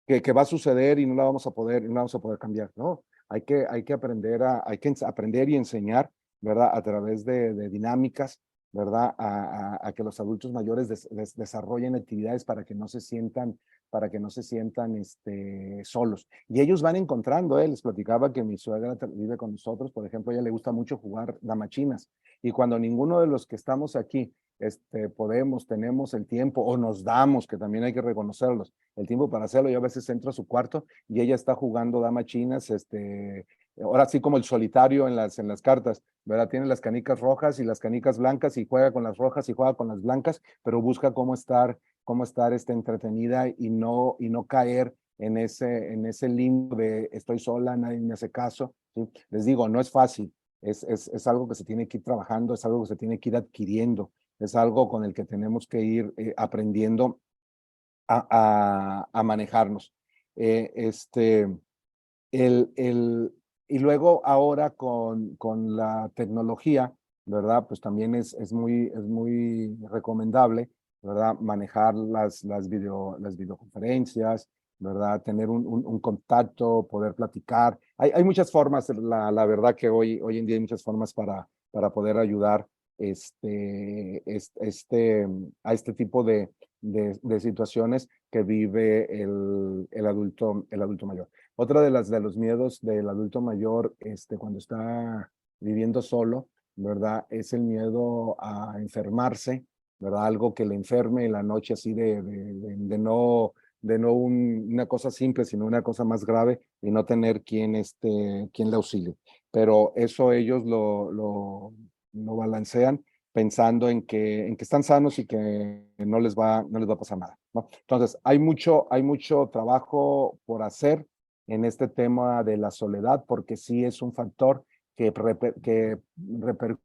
que va a suceder y no la vamos a poder cambiar, ¿no? Hay que aprender y enseñar, ¿verdad? A través de dinámicas, ¿verdad? A que los adultos mayores desarrollen actividades para que no se sientan, solos. Y ellos van encontrando, les platicaba que mi suegra vive con nosotros, por ejemplo, a ella le gusta mucho jugar damachinas, y cuando ninguno de los que estamos aquí, tenemos el tiempo o nos damos, que también hay que reconocerlos, el tiempo para hacerlo. Yo a veces entro a su cuarto y ella está jugando damas chinas, ahora sí como el solitario en las cartas, ¿verdad? Tiene las canicas rojas y las canicas blancas y juega con las rojas y juega con las blancas, pero busca cómo estar entretenida y no caer en ese limbo de estoy sola, nadie me hace caso, ¿sí? Les digo, no es fácil, es algo que se tiene que ir trabajando, es algo que se tiene que ir adquiriendo, es algo con el que tenemos que ir aprendiendo a manejarnos. Eh, este, y luego ahora con la tecnología, ¿verdad? Pues también es muy recomendable, ¿verdad? Manejar las videoconferencias, ¿verdad? Tener un contacto, poder platicar. Hay muchas formas, la verdad que hoy en día hay muchas formas para poder ayudar a este tipo de situaciones que vive el adulto mayor. Otra de los miedos del adulto mayor, cuando está viviendo solo, ¿verdad? Es el miedo a enfermarse, ¿verdad? Algo que le enferme en la noche así de de no una cosa simple, sino una cosa más grave y no tener quien le auxilie. Pero eso ellos lo balancean pensando en que están sanos y que no les va a pasar nada, ¿no? Entonces, hay mucho trabajo por hacer en este tema de la soledad, porque sí es un factor que repercute.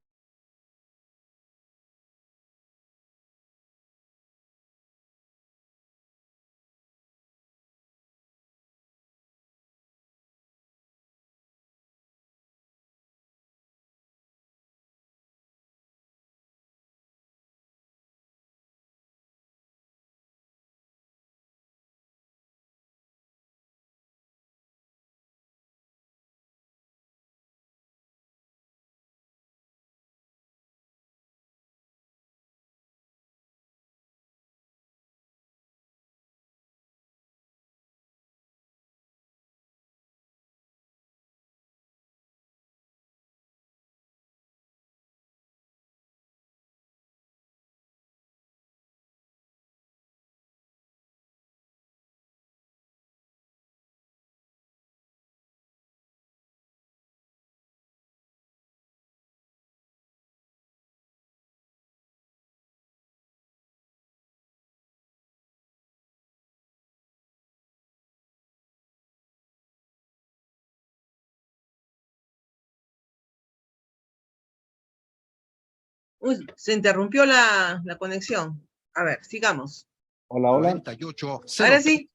Uy, se interrumpió la conexión. A ver, sigamos. Hola, hola. 98 Ahora sí,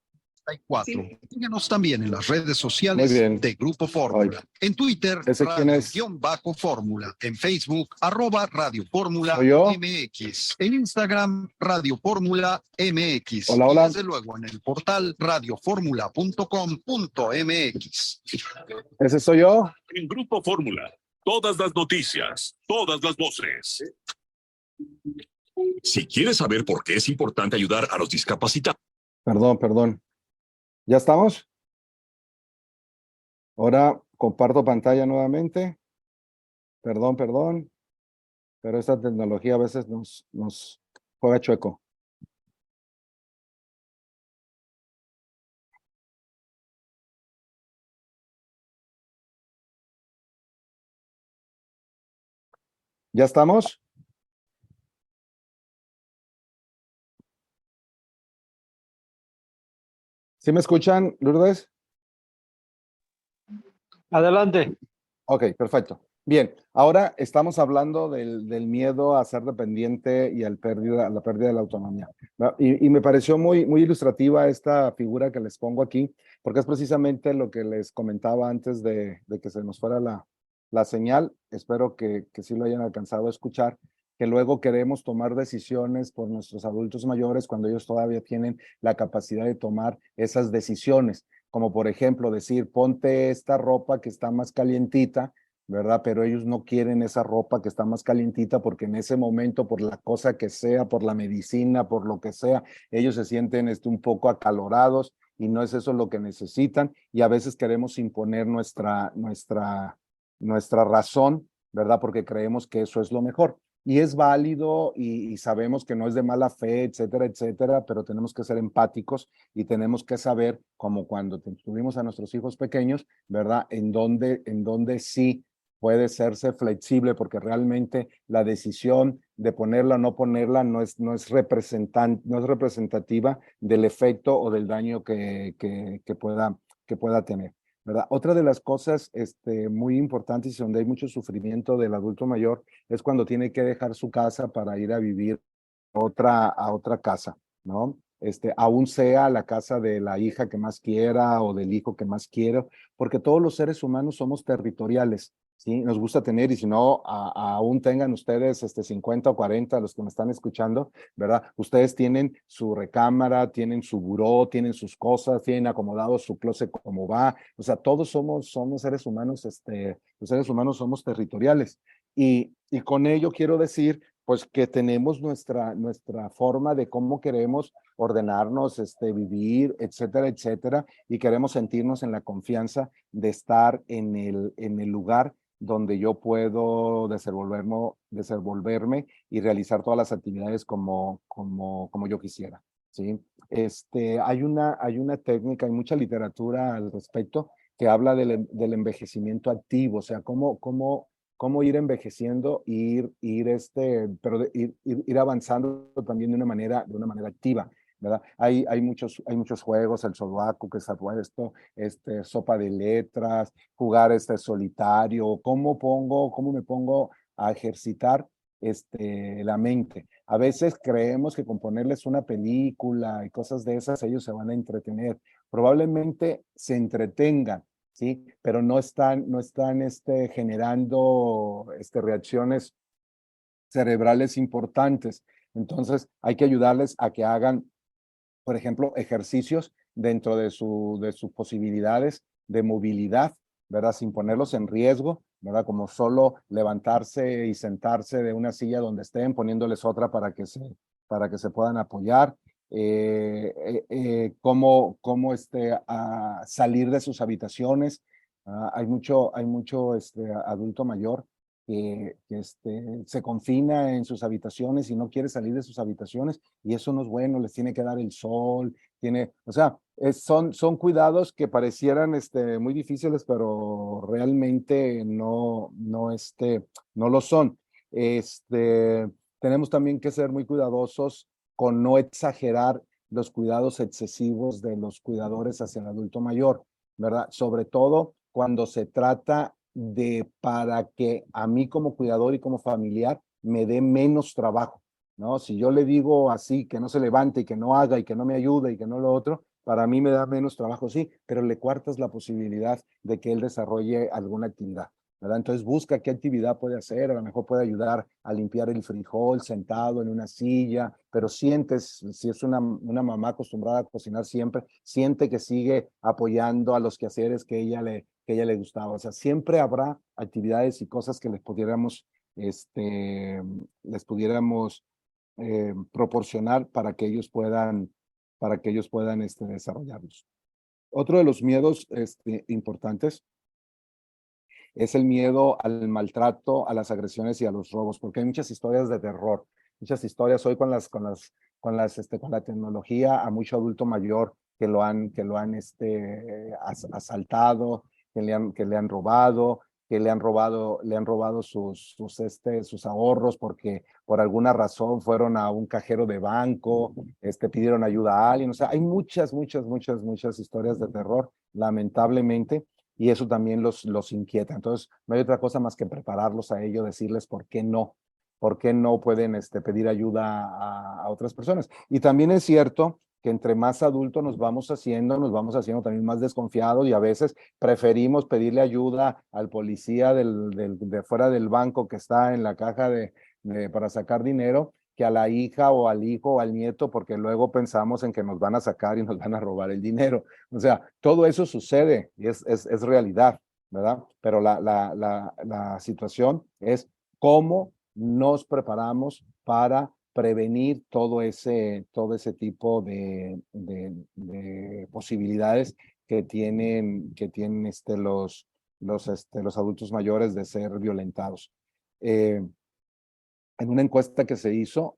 04. sí. Síguenos también en las redes Muy sociales bien. de Grupo Fórmula. Ay, En Twitter, ¿ese quién es? Radio-Fórmula. En Facebook, @Radio Fórmula ¿Soy yo? MX. En Instagram, Radio Fórmula MX. Hola, Y hola. desde luego en el portal radioformula.com.mx. ¿Ese soy yo? En Grupo Fórmula, todas las noticias, todas las voces. Si quieres saber por qué es importante ayudar a los discapacitados. Perdón. ¿Ya estamos? Ahora comparto pantalla nuevamente. Perdón, pero esta tecnología a veces nos juega chueco. ¿Ya estamos? ¿Sí me escuchan, Lourdes? Adelante. Ok, perfecto. Bien, ahora estamos hablando del miedo a ser dependiente y a la pérdida de la autonomía, ¿no? Y me pareció muy ilustrativa esta figura que les pongo aquí, porque es precisamente lo que les comentaba antes de que se nos fuera la señal. Espero que sí lo hayan alcanzado a escuchar, que luego queremos tomar decisiones por nuestros adultos mayores cuando ellos todavía tienen la capacidad de tomar esas decisiones, como por ejemplo decir, ponte esta ropa que está más calientita, ¿verdad? Pero ellos no quieren esa ropa que está más calientita porque en ese momento, por la cosa que sea, por la medicina, por lo que sea, ellos se sienten un poco acalorados y no es eso lo que necesitan, y a veces queremos imponer nuestra razón, ¿verdad? Porque creemos que eso es lo mejor. Y es válido y sabemos que no es de mala fe, etcétera, etcétera, pero tenemos que ser empáticos y tenemos que saber, como cuando tuvimos a nuestros hijos pequeños, ¿verdad? En dónde sí puede serse flexible, porque realmente la decisión de ponerla o no ponerla no es representativa del efecto o del daño que pueda tener, ¿verdad? Otra de las cosas muy importantes y donde hay mucho sufrimiento del adulto mayor es cuando tiene que dejar su casa para ir a vivir a otra casa, ¿no? Aún sea la casa de la hija que más quiera o del hijo que más quiera, porque todos los seres humanos somos territoriales, ¿sí? Nos gusta tener, y si no, aún tengan ustedes 50 o 40, los que me están escuchando, ¿verdad? Ustedes tienen su recámara, tienen su buró, tienen sus cosas, tienen acomodado su closet como va, o sea, todos somos seres humanos, los seres humanos somos territoriales, y con ello quiero decir pues que tenemos nuestra forma de cómo queremos ordenarnos, vivir, etcétera, etcétera, y queremos sentirnos en la confianza de estar en el lugar donde yo puedo desenvolverme y realizar todas las actividades como yo quisiera. ¿sí? Hay una técnica, hay mucha literatura al respecto que habla del envejecimiento activo, o sea, cómo ir envejeciendo, pero ir avanzando también de una manera activa, ¿verdad? Hay muchos juegos, el Sudoku, que es esto, sopa de letras, jugar solitario, cómo me pongo a ejercitar la mente. A veces creemos que con ponerles una película y cosas de esas, ellos se van a entretener. Probablemente se entretengan, ¿sí? Pero no están generando reacciones cerebrales importantes. Entonces, hay que ayudarles a que hagan, por ejemplo, ejercicios dentro de sus posibilidades de movilidad, ¿verdad? Sin ponerlos en riesgo, ¿verdad? Como solo levantarse y sentarse de una silla donde estén, poniéndoles otra para que se puedan apoyar. Cómo salir de sus habitaciones. Hay mucho adulto mayor que se confina en sus habitaciones y no quiere salir de sus habitaciones, y eso no es bueno, les tiene que dar el sol, o sea, son cuidados que parecieran muy difíciles, pero realmente no lo son. Tenemos también que ser muy cuidadosos con no exagerar los cuidados excesivos de los cuidadores hacia el adulto mayor, ¿verdad? Sobre todo cuando se trata de para que a mí como cuidador y como familiar me dé menos trabajo, ¿no? Si yo le digo así, que no se levante y que no haga y que no me ayude y que no lo otro, para mí me da menos trabajo, sí, pero le cuartas la posibilidad de que él desarrolle alguna actividad, ¿verdad? Entonces busca qué actividad puede hacer, a lo mejor puede ayudar a limpiar el frijol sentado en una silla, pero sientes, si es una mamá acostumbrada a cocinar siempre, siente que sigue apoyando a los quehaceres que ella le gustaba. O sea, siempre habrá actividades y cosas que proporcionar para que ellos puedan desarrollarlos. Otro de los miedos importantes es el miedo al maltrato, a las agresiones y a los robos, porque hay muchas historias de terror, muchas historias hoy con la tecnología, a mucho adulto mayor que lo han asaltado, que le han robado, le han robado sus ahorros porque por alguna razón fueron a un cajero de banco, pidieron ayuda a alguien. O sea, hay muchas historias de terror, lamentablemente, y eso también los inquieta. Entonces, no hay otra cosa más que prepararlos a ello, decirles por qué no pueden pedir ayuda a otras personas. Y también es cierto que entre más adultos nos vamos haciendo también más desconfiados, y a veces preferimos pedirle ayuda al policía de fuera del banco que está en la caja para sacar dinero, que a la hija o al hijo o al nieto, porque luego pensamos en que nos van a sacar y nos van a robar el dinero. O sea, todo eso sucede y es realidad, ¿verdad? Pero la situación es cómo nos preparamos para prevenir todo ese tipo de posibilidades que tienen los adultos mayores de ser violentados. En una encuesta que se hizo,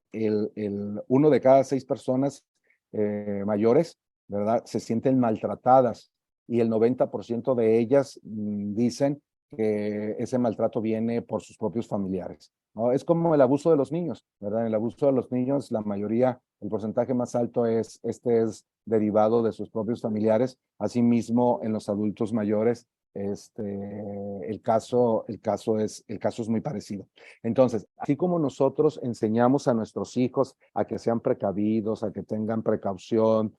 uno de cada 6 personas mayores, ¿verdad?, se sienten maltratadas, y el 90% de ellas dicen que ese maltrato viene por sus propios familiares, ¿no? Es como el abuso de los niños, ¿verdad? El abuso de los niños, la mayoría, el porcentaje más alto es derivado de sus propios familiares. Asimismo, en los adultos mayores, el caso es muy parecido. Entonces, así como nosotros enseñamos a nuestros hijos a que sean precavidos, a que tengan precaución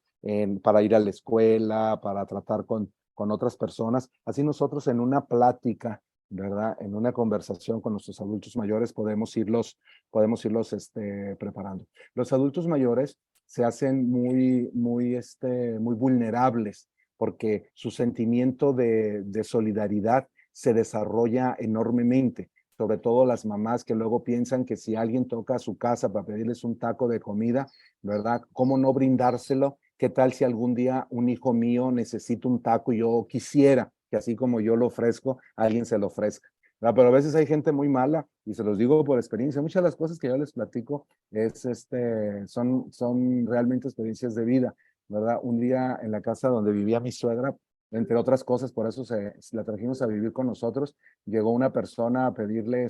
para ir a la escuela, para tratar con otras personas, así nosotros en una plática, ¿verdad? En una conversación con nuestros adultos mayores podemos irlos preparando. Los adultos mayores se hacen muy vulnerables, porque su sentimiento de solidaridad se desarrolla enormemente, sobre todo las mamás que luego piensan que si alguien toca a su casa para pedirles un taco de comida, ¿verdad? ¿Cómo no brindárselo? ¿Qué tal si algún día un hijo mío necesita un taco y yo quisiera que así como yo lo ofrezco, alguien se lo ofrezca? ¿verdad? Pero a veces hay gente muy mala, y se los digo por experiencia. Muchas de las cosas que yo les platico son realmente experiencias de vida, ¿verdad? Un día en la casa donde vivía mi suegra, entre otras cosas, por eso la trajimos a vivir con nosotros, llegó una persona a pedirle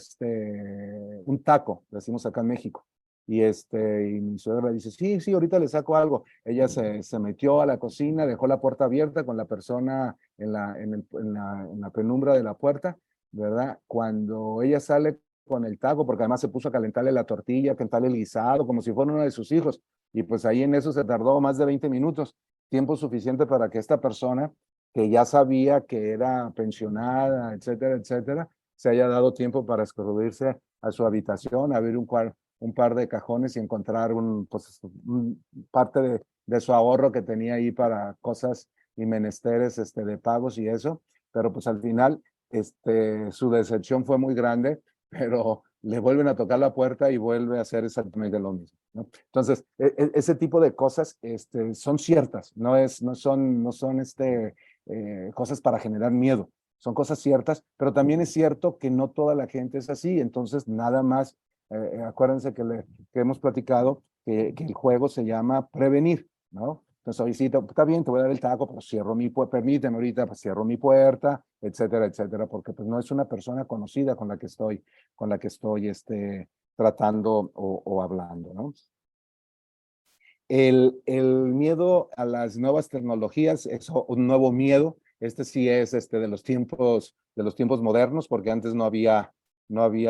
un taco, decimos acá en México. Y mi suegra dice, sí, sí, ahorita le saco algo. Ella se metió a la cocina, dejó la puerta abierta con la persona en la penumbra de la puerta, ¿verdad? Cuando ella sale con el taco, porque además se puso a calentarle la tortilla, a calentarle el guisado, como si fuera uno de sus hijos. Y pues ahí en eso se tardó más de 20 minutos, tiempo suficiente para que esta persona, que ya sabía que era pensionada, etcétera, etcétera, se haya dado tiempo para escurrirse a su habitación, abrir un par de cajones y encontrar parte de su ahorro que tenía ahí para cosas y menesteres de pagos y eso, pero pues al final su decepción fue muy grande, pero le vuelven a tocar la puerta y vuelve a hacer exactamente lo mismo, ¿no? Entonces, ese tipo de cosas son ciertas, no son cosas para generar miedo, son cosas ciertas, pero también es cierto que no toda la gente es así, entonces nada más, acuérdense que hemos platicado que el juego se llama prevenir, ¿no? Entonces, hoy sí, está bien, te voy a dar el taco, pero cierro mi puerta, permíteme ahorita, pues cierro mi puerta, etcétera, etcétera, porque pues no es una persona conocida con la que estoy tratando o hablando, ¿no? El miedo a las nuevas tecnologías es un nuevo miedo. Sí es de los tiempos modernos, porque antes no había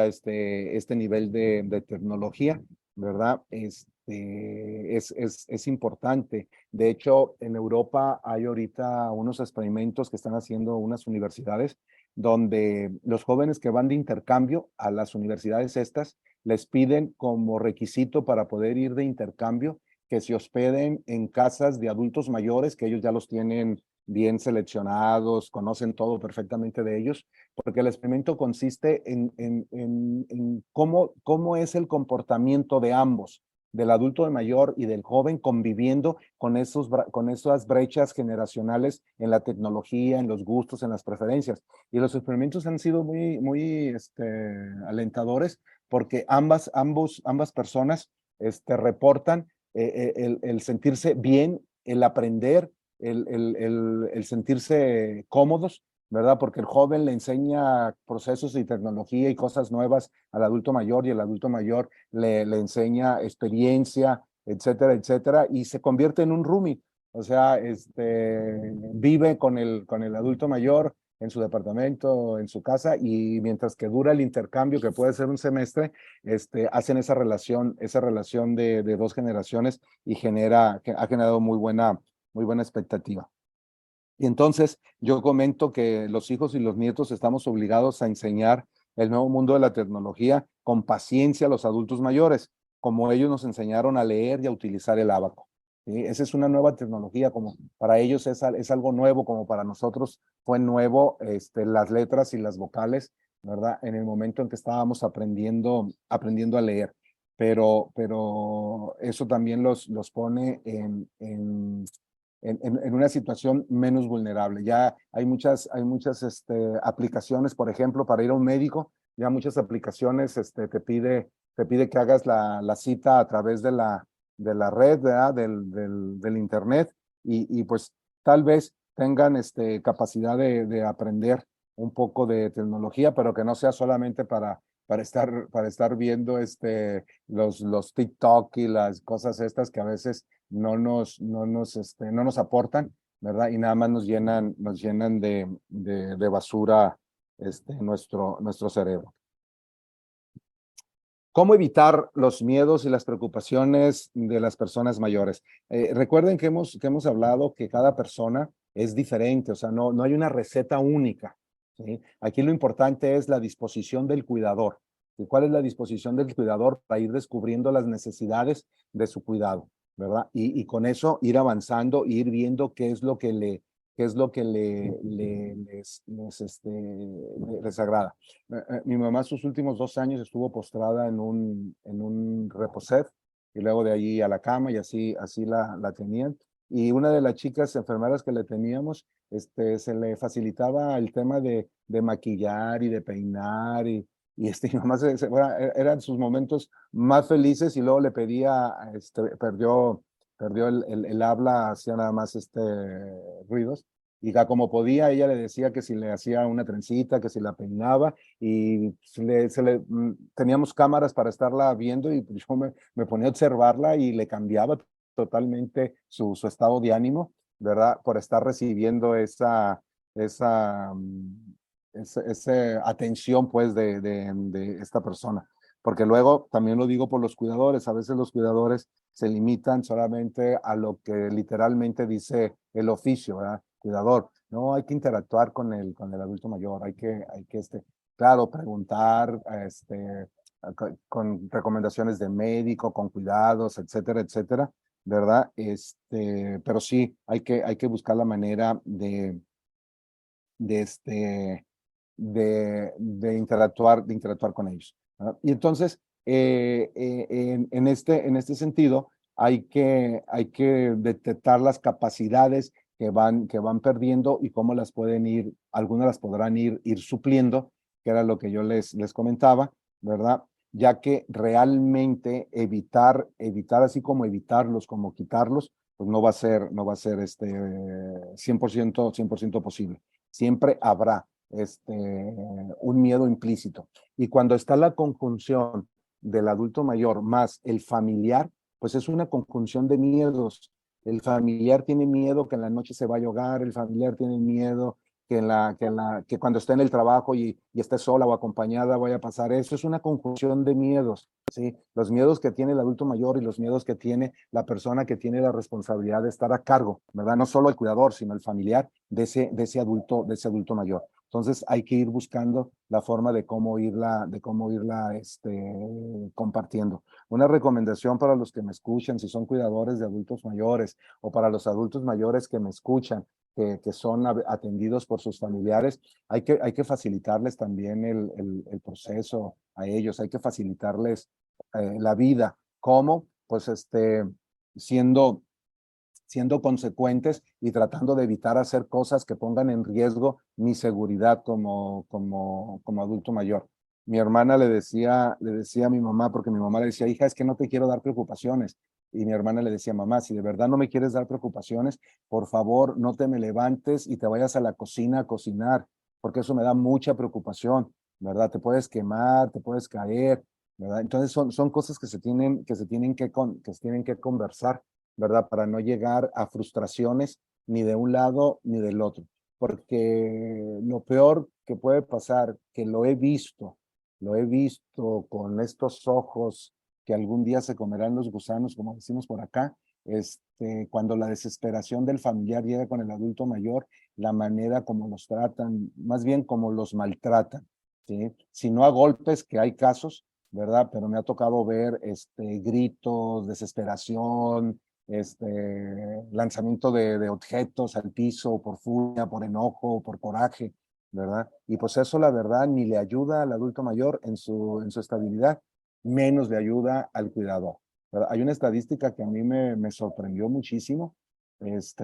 este nivel de tecnología, ¿verdad? Es importante. De hecho, en Europa hay ahorita unos experimentos que están haciendo unas universidades donde los jóvenes que van de intercambio a las universidades estas les piden como requisito para poder ir de intercambio que se hospeden en casas de adultos mayores, que ellos ya los tienen bien seleccionados, conocen todo perfectamente de ellos, porque el experimento consiste en cómo es el comportamiento de ambos, del adulto mayor y del joven, conviviendo con esas brechas generacionales en la tecnología, en los gustos, en las preferencias. Y los experimentos han sido muy, muy alentadores, porque ambas personas reportan el sentirse bien, el aprender, el sentirse cómodos, ¿verdad? Porque el joven le enseña procesos y tecnología y cosas nuevas al adulto mayor, y el adulto mayor le enseña experiencia, etcétera, etcétera, y se convierte en un roomie. O sea, vive con el adulto mayor en su departamento, en su casa, y mientras que dura el intercambio, que puede ser un semestre, hacen esa relación de dos generaciones, y ha generado muy buena expectativa. Y entonces yo comento que los hijos y los nietos estamos obligados a enseñar el nuevo mundo de la tecnología con paciencia a los adultos mayores, como ellos nos enseñaron a leer y a utilizar el ábaco. ¿Sí? Esa es una nueva tecnología, como para ellos es algo nuevo, como para nosotros fue nuevo las letras y las vocales, ¿verdad? En el momento en que estábamos aprendiendo a leer. Pero eso también los pone en una situación menos vulnerable. Ya hay muchas aplicaciones, por ejemplo, para ir a un médico, ya muchas aplicaciones te pide que hagas la cita a través de la red, ¿verdad? Del internet, y pues tal vez tengan capacidad de aprender un poco de tecnología, pero que no sea solamente para estar viendo los TikTok y las cosas estas que a veces no nos aportan, ¿verdad? Y nada más nos llenan de basura nuestro cerebro. ¿Cómo evitar los miedos y las preocupaciones de las personas mayores? Recuerden que hemos hablado que cada persona es diferente, o sea, no hay una receta única, ¿sí? Aquí lo importante es la disposición del cuidador. ¿Y cuál es la disposición del cuidador para ir descubriendo las necesidades de su cuidado, ¿verdad? Y con eso ir avanzando, ir viendo qué es lo que les agrada. Mi mamá sus últimos 2 años estuvo postrada en un reposet, y luego de allí a la cama, y así la tenían. Y una de las chicas enfermeras que le teníamos, se le facilitaba el tema de de maquillar y de peinar mi mamá bueno, eran sus momentos más felices y luego le pedía, perdió el habla, hacía nada más ruidos. Y ya como podía, ella le decía que si le hacía una trencita, que si la peinaba, y teníamos cámaras para estarla viendo, y pues yo me ponía a observarla y le cambiaba totalmente su estado de ánimo, ¿verdad? Por estar recibiendo esa, esa atención, pues, de esta persona. Porque luego, también lo digo por los cuidadores, a veces los cuidadores se limitan solamente a lo que literalmente dice el oficio, ¿verdad? Cuidador. No, hay que interactuar con el adulto mayor, claro, preguntar, con recomendaciones de médico, con cuidados, etcétera, etcétera, ¿verdad? Pero sí, hay que buscar la manera de, este, de interactuar con ellos, ¿verdad? Y entonces, en este sentido, hay que detectar las capacidades que van perdiendo y cómo las pueden algunas las podrán ir supliendo, que era lo que yo les comentaba, ¿verdad? Ya que realmente evitar así como evitarlos, como quitarlos, pues no va a ser 100% posible. Siempre habrá un miedo implícito. Y cuando está la conjunción del adulto mayor más el familiar, pues es una conjunción de miedos. El familiar tiene miedo que en la noche se vaya a ahogar, el familiar tiene miedo que cuando esté en el trabajo y esté sola o acompañada vaya a pasar eso. Es una conjunción de miedos, ¿sí? Los miedos que tiene el adulto mayor y los miedos que tiene la persona que tiene la responsabilidad de estar a cargo, ¿verdad? No solo el cuidador, sino el familiar de ese adulto mayor. Entonces hay que ir buscando la forma de cómo irla compartiendo. Una recomendación para los que me escuchan, si son cuidadores de adultos mayores o para los adultos mayores que me escuchan, que son atendidos por sus familiares, hay que facilitarles también el proceso a ellos, hay que facilitarles la vida. ¿Cómo? Pues siendo consecuentes y tratando de evitar hacer cosas que pongan en riesgo mi seguridad como adulto mayor. Mi hermana le decía a mi mamá, porque mi mamá le decía, hija, es que no te quiero dar preocupaciones. Y mi hermana le decía, mamá, si de verdad no me quieres dar preocupaciones, por favor, no te me levantes y te vayas a la cocina a cocinar, porque eso me da mucha preocupación, ¿verdad? Te puedes quemar, te puedes caer, ¿verdad? Entonces son cosas que se tienen que se tienen que conversar, ¿verdad? Para no llegar a frustraciones ni de un lado ni del otro. Porque lo peor que puede pasar, que lo he visto con estos ojos que algún día se comerán los gusanos, como decimos por acá, cuando la desesperación del familiar llega con el adulto mayor, la manera como los tratan, más bien como los maltratan, ¿sí? Si no a golpes, que hay casos, ¿verdad? Pero me ha tocado ver gritos, desesperación, lanzamiento de objetos al piso por furia, por enojo, por coraje, ¿verdad? Y pues eso la verdad ni le ayuda al adulto mayor en su estabilidad, menos le ayuda al cuidador, ¿verdad? Hay una estadística que a mí me sorprendió muchísimo,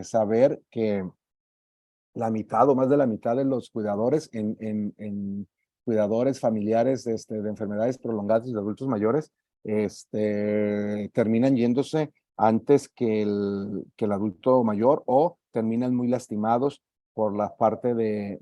saber que la mitad o más de la mitad de los cuidadores en cuidadores familiares de enfermedades prolongadas de adultos mayores, terminan yéndose antes que el adulto mayor o terminan muy lastimados por la parte de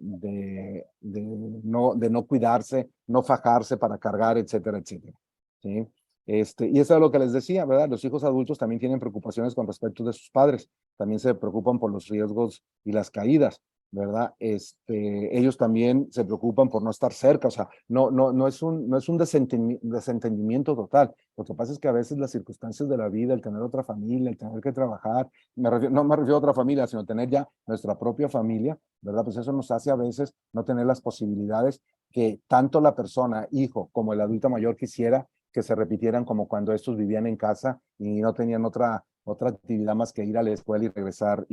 no cuidarse, no fajarse para cargar, etcétera, etcétera. ¿Sí? Y eso es lo que les decía, ¿verdad? Los hijos adultos también tienen preocupaciones con respecto de sus padres, también se preocupan por los riesgos y las caídas, ¿verdad? Ellos también se preocupan por no estar cerca, o sea, no es un desentendimiento total. Lo que pasa es que a veces las circunstancias de la vida, el tener otra familia, el tener que trabajar, no me refiero a otra familia, sino tener ya nuestra propia familia, ¿verdad? Pues eso nos hace a veces no tener las posibilidades que tanto la persona, hijo, como el adulto mayor quisiera que se repitieran como cuando estos vivían en casa y no tenían otra actividad más que ir a la escuela y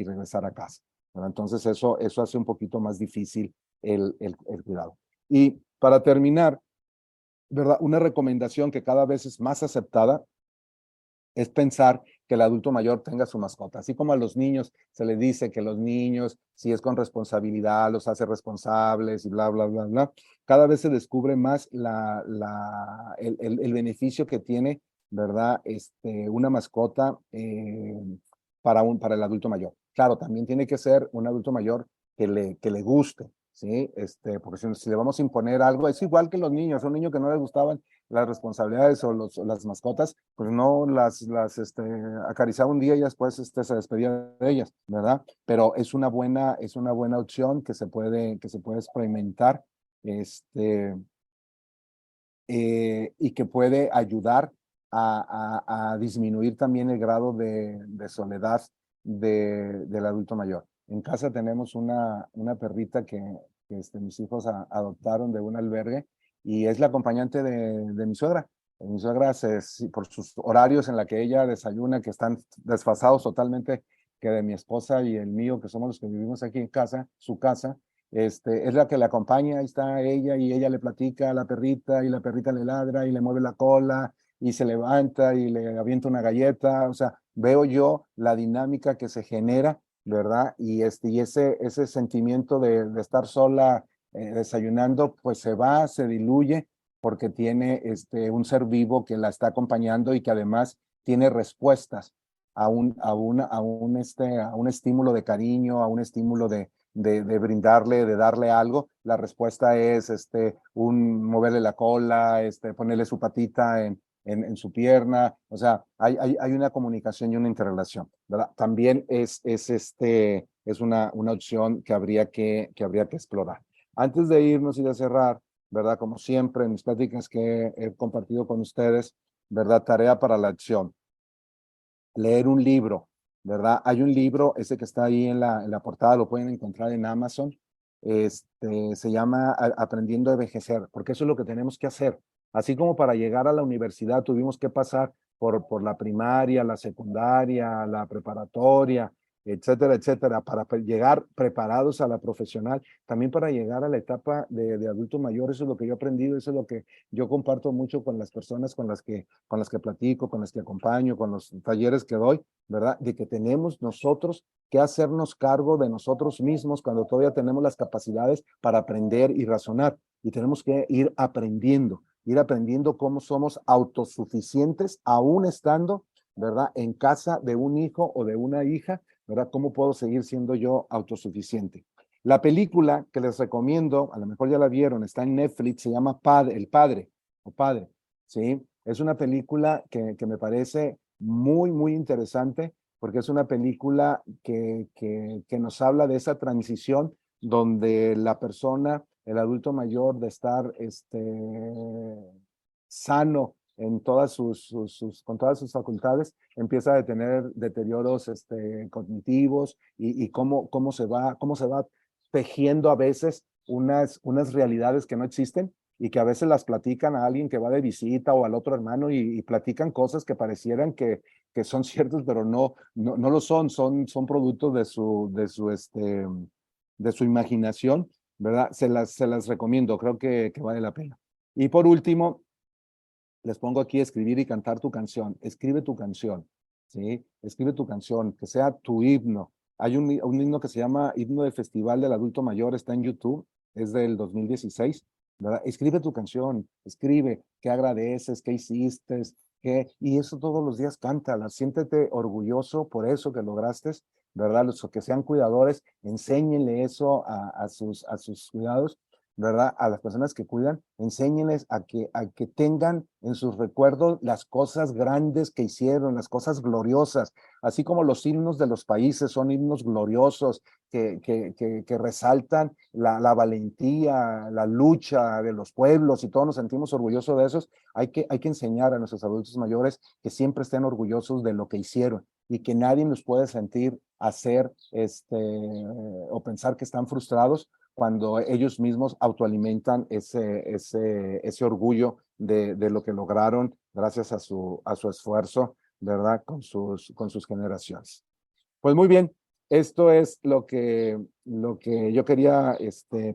regresar a casa, ¿verdad? Entonces eso hace un poquito más difícil el cuidado. Y para terminar, ¿verdad? Una recomendación que cada vez es más aceptada es pensar que el adulto mayor tenga su mascota. Así como a los niños se les dice que los niños, si es con responsabilidad, los hace responsables y bla, bla, bla, bla, cada vez se descubre más el beneficio que tiene, ¿verdad? Una mascota para el adulto mayor. Claro, también tiene que ser un adulto mayor que le guste, ¿sí? Porque si le vamos a imponer algo, es igual que los niños, un niño que no le gustaban las responsabilidades o las mascotas, pues no acariciaba un día y después se despedía de ellas, ¿verdad? Pero es una buena opción que se puede experimentar, y que puede ayudar a disminuir también el grado de soledad del adulto mayor. En casa tenemos una perrita que mis hijos adoptaron de un albergue y es la acompañante de mi suegra. Mi suegra, por sus horarios en la que ella desayuna, que están desfasados totalmente que de mi esposa y el mío, que somos los que vivimos aquí en casa, su casa, es la que le acompaña, ahí está ella y ella le platica a la perrita y la perrita le ladra y le mueve la cola y se levanta y le avienta una galleta. O sea, veo yo la dinámica que se genera, ¿verdad? Y ese sentimiento de estar sola desayunando, pues se diluye porque tiene un ser vivo que la está acompañando y que además tiene respuestas a un estímulo de cariño, a un estímulo de brindarle, de darle algo. La respuesta es moverle la cola, ponerle su patita en su pierna. O sea, hay una comunicación y una interrelación, ¿verdad? También es una opción que habría que explorar. Antes de irnos y de cerrar, ¿verdad? Como siempre, en mis pláticas que he compartido con ustedes, ¿verdad? Tarea para la acción. Leer un libro, ¿verdad? Hay un libro, ese que está ahí en la portada, lo pueden encontrar en Amazon. Se llama Aprendiendo a Envejecer, porque eso es lo que tenemos que hacer. Así como para llegar a la universidad tuvimos que pasar por la primaria, la secundaria, la preparatoria, etcétera, etcétera, para llegar preparados a la profesional, también para llegar a la etapa de adulto mayor. Eso es lo que yo he aprendido, eso es lo que yo comparto mucho con las personas con las que platico, con las que acompaño, con los talleres que doy, ¿verdad? De que tenemos nosotros que hacernos cargo de nosotros mismos cuando todavía tenemos las capacidades para aprender y razonar. Y tenemos que ir aprendiendo cómo somos autosuficientes, aún estando, ¿verdad? En casa de un hijo o de una hija, ¿verdad? ¿Cómo puedo seguir siendo yo autosuficiente? La película que les recomiendo, a lo mejor ya la vieron, está en Netflix, se llama El Padre, o Padre, ¿sí? Es una película que me parece muy, muy interesante porque es una película que nos habla de esa transición donde la persona, el adulto mayor, de estar sano en con todas sus facultades, empieza a tener deterioros cognitivos y cómo se va tejiendo a veces unas realidades que no existen y que a veces las platican a alguien que va de visita o al otro hermano y platican cosas que parecieran que son ciertas, pero no lo son productos de su imaginación, ¿verdad? Se las recomiendo, creo que vale la pena. Y por último, les pongo aquí escribir y cantar tu canción. Escribe tu canción, ¿sí? Escribe tu canción, que sea tu himno. Hay un himno que se llama Himno del Festival del Adulto Mayor, está en YouTube, es del 2016, ¿verdad? Escribe tu canción, escribe qué agradeces, qué hiciste, y eso todos los días cántala, siéntete orgulloso por eso que lograste, ¿verdad? Los que sean cuidadores, enséñenle eso a sus cuidados, ¿verdad? A las personas que cuidan, enséñenles a que tengan en sus recuerdos las cosas grandes que hicieron, las cosas gloriosas, así como los himnos de los países son himnos gloriosos que resaltan la valentía, la lucha de los pueblos y todos nos sentimos orgullosos de esos. Hay que enseñar a nuestros adultos mayores que siempre estén orgullosos de lo que hicieron y que nadie nos puede sentir hacer o pensar que están frustrados cuando ellos mismos autoalimentan ese orgullo de lo que lograron gracias a su esfuerzo, ¿verdad? Con sus generaciones. Pues muy bien, esto es lo que yo quería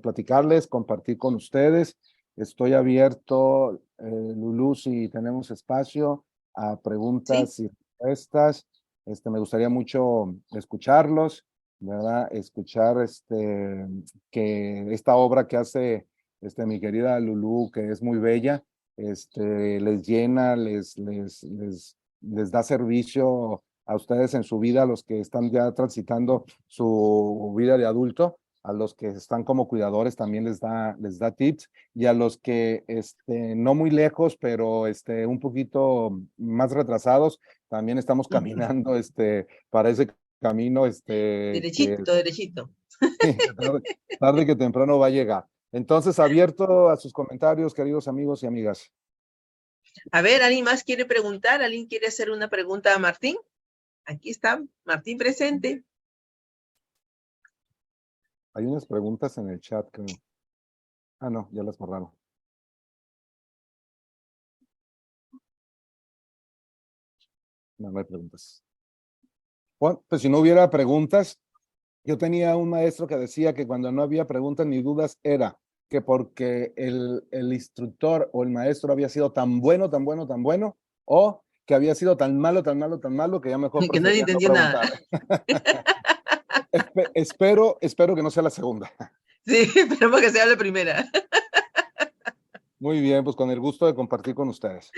platicarles, compartir con ustedes. Estoy abierto, Lulú, si tenemos espacio, a preguntas Sí. y estas. Me gustaría mucho escucharlos, ¿verdad? Escuchar que esta obra que hace mi querida Lulú, que es muy bella, les llena, les da servicio a ustedes en su vida, a los que están ya transitando su vida de adulto, a los que están como cuidadores también les da tips, y a los que no muy lejos, pero un poquito más retrasados, también estamos caminando para ese camino que Derechito, derechito. tarde, tarde que temprano va a llegar. Entonces, abierto a sus comentarios, queridos amigos y amigas. A ver, ¿alguien más quiere preguntar? ¿Alguien quiere hacer una pregunta a Martín? Aquí está, Martín presente. Hay unas preguntas en el chat, creo. Ah, no, ya las borraron. No, no hay preguntas. Bueno, pues si no hubiera preguntas, yo tenía un maestro que decía que cuando no había preguntas ni dudas era que porque el instructor o el maestro había sido tan bueno, tan bueno, tan bueno, o que había sido tan malo, tan malo, tan malo, que ya mejor Que nadie prefería no entendió nada. preguntar. Espero que no sea la segunda. Sí, esperemos que sea la primera. Muy bien, pues con el gusto de compartir con ustedes.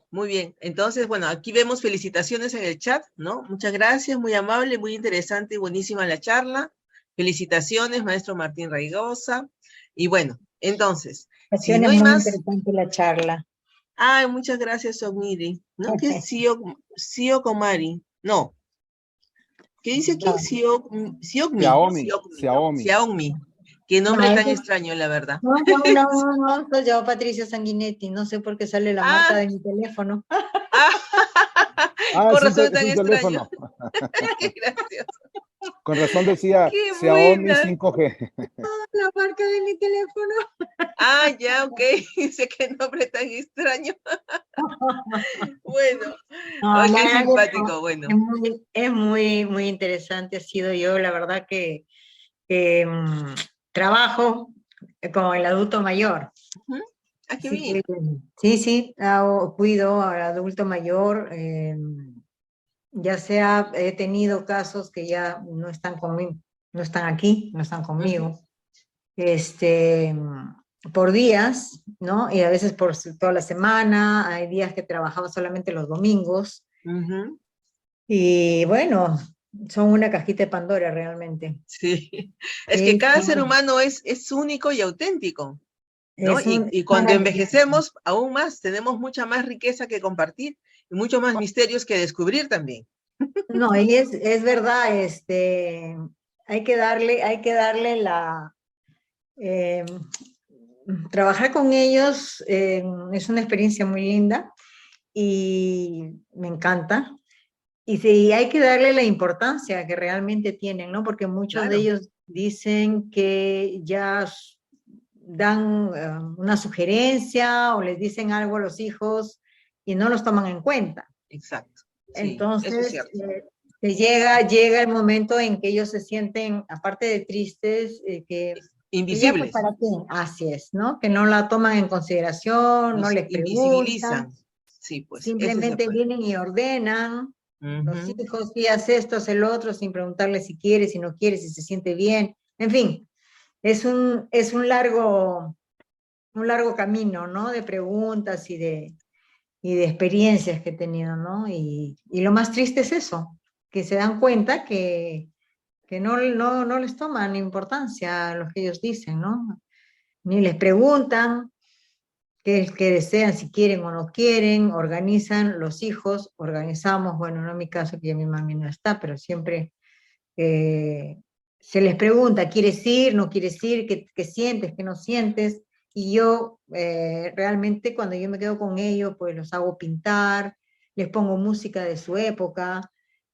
Muy bien, entonces, bueno, aquí vemos felicitaciones en el chat, ¿no? Muchas gracias, muy amable, muy interesante y buenísima la charla. Felicitaciones, maestro Martín Raigosa. Y bueno, entonces, si no hay muy más... interesante la charla. Ay, muchas gracias, Omiri. ¿No? ¿Qué es Sio Komari? No. ¿Qué dice aquí? Xiaomi. Qué nombre tan extraño, la verdad. No, soy yo, Patricia Sanguinetti. No sé por qué sale la marca de mi teléfono. Con razón tan extraño. Qué gracioso. Con razón decía Qué Xiaomi buena. 5G. La marca de mi teléfono. Ya, ok. Dice qué nombre tan extraño. Bueno, qué simpático, bueno. Es muy interesante, ha sido yo, la verdad que trabajo como el adulto mayor. Qué bien. Sí, cuido al adulto mayor, ya sea he tenido casos que ya no están conmigo, no están aquí, no están conmigo, por días, ¿no? Y a veces por toda la semana, hay días que trabajaba solamente los domingos, y bueno, son una cajita de Pandora realmente. Sí, es que cada ser humano es único y auténtico, ¿no? Y cuando envejecemos, aún más, tenemos mucha más riqueza que compartir y muchos más misterios que descubrir también. No, y es verdad, hay que darle la... trabajar con ellos es una experiencia muy linda y me encanta. Y sí, hay que darle la importancia que realmente tienen, ¿no? Porque muchos de ellos dicen que ya dan una sugerencia o les dicen algo a los hijos y no los toman en cuenta. Exacto. Sí, entonces, llega el momento en que ellos se sienten, aparte de tristes, que invisibles. Que ya, pues, ¿para qué? Así es, ¿no? Que no la toman en consideración, no les preguntan. Sí, pues. Simplemente vienen y ordenan. Los hijos, si hace esto, hace el otro, sin preguntarle si quiere, si no quiere, si se siente bien. En fin, es un largo camino, ¿no? De preguntas y de experiencias que he tenido, ¿no? Y lo más triste es eso, que se dan cuenta que no les toman importancia a lo que ellos dicen, ¿no? Ni les preguntan qué desean, si quieren o no quieren, organizan los hijos, organizamos, bueno, no en mi caso, que ya mi mami no está, pero siempre se les pregunta, ¿quieres ir, no quieres ir, qué sientes, qué no sientes? Y yo realmente cuando yo me quedo con ellos, pues los hago pintar, les pongo música de su época,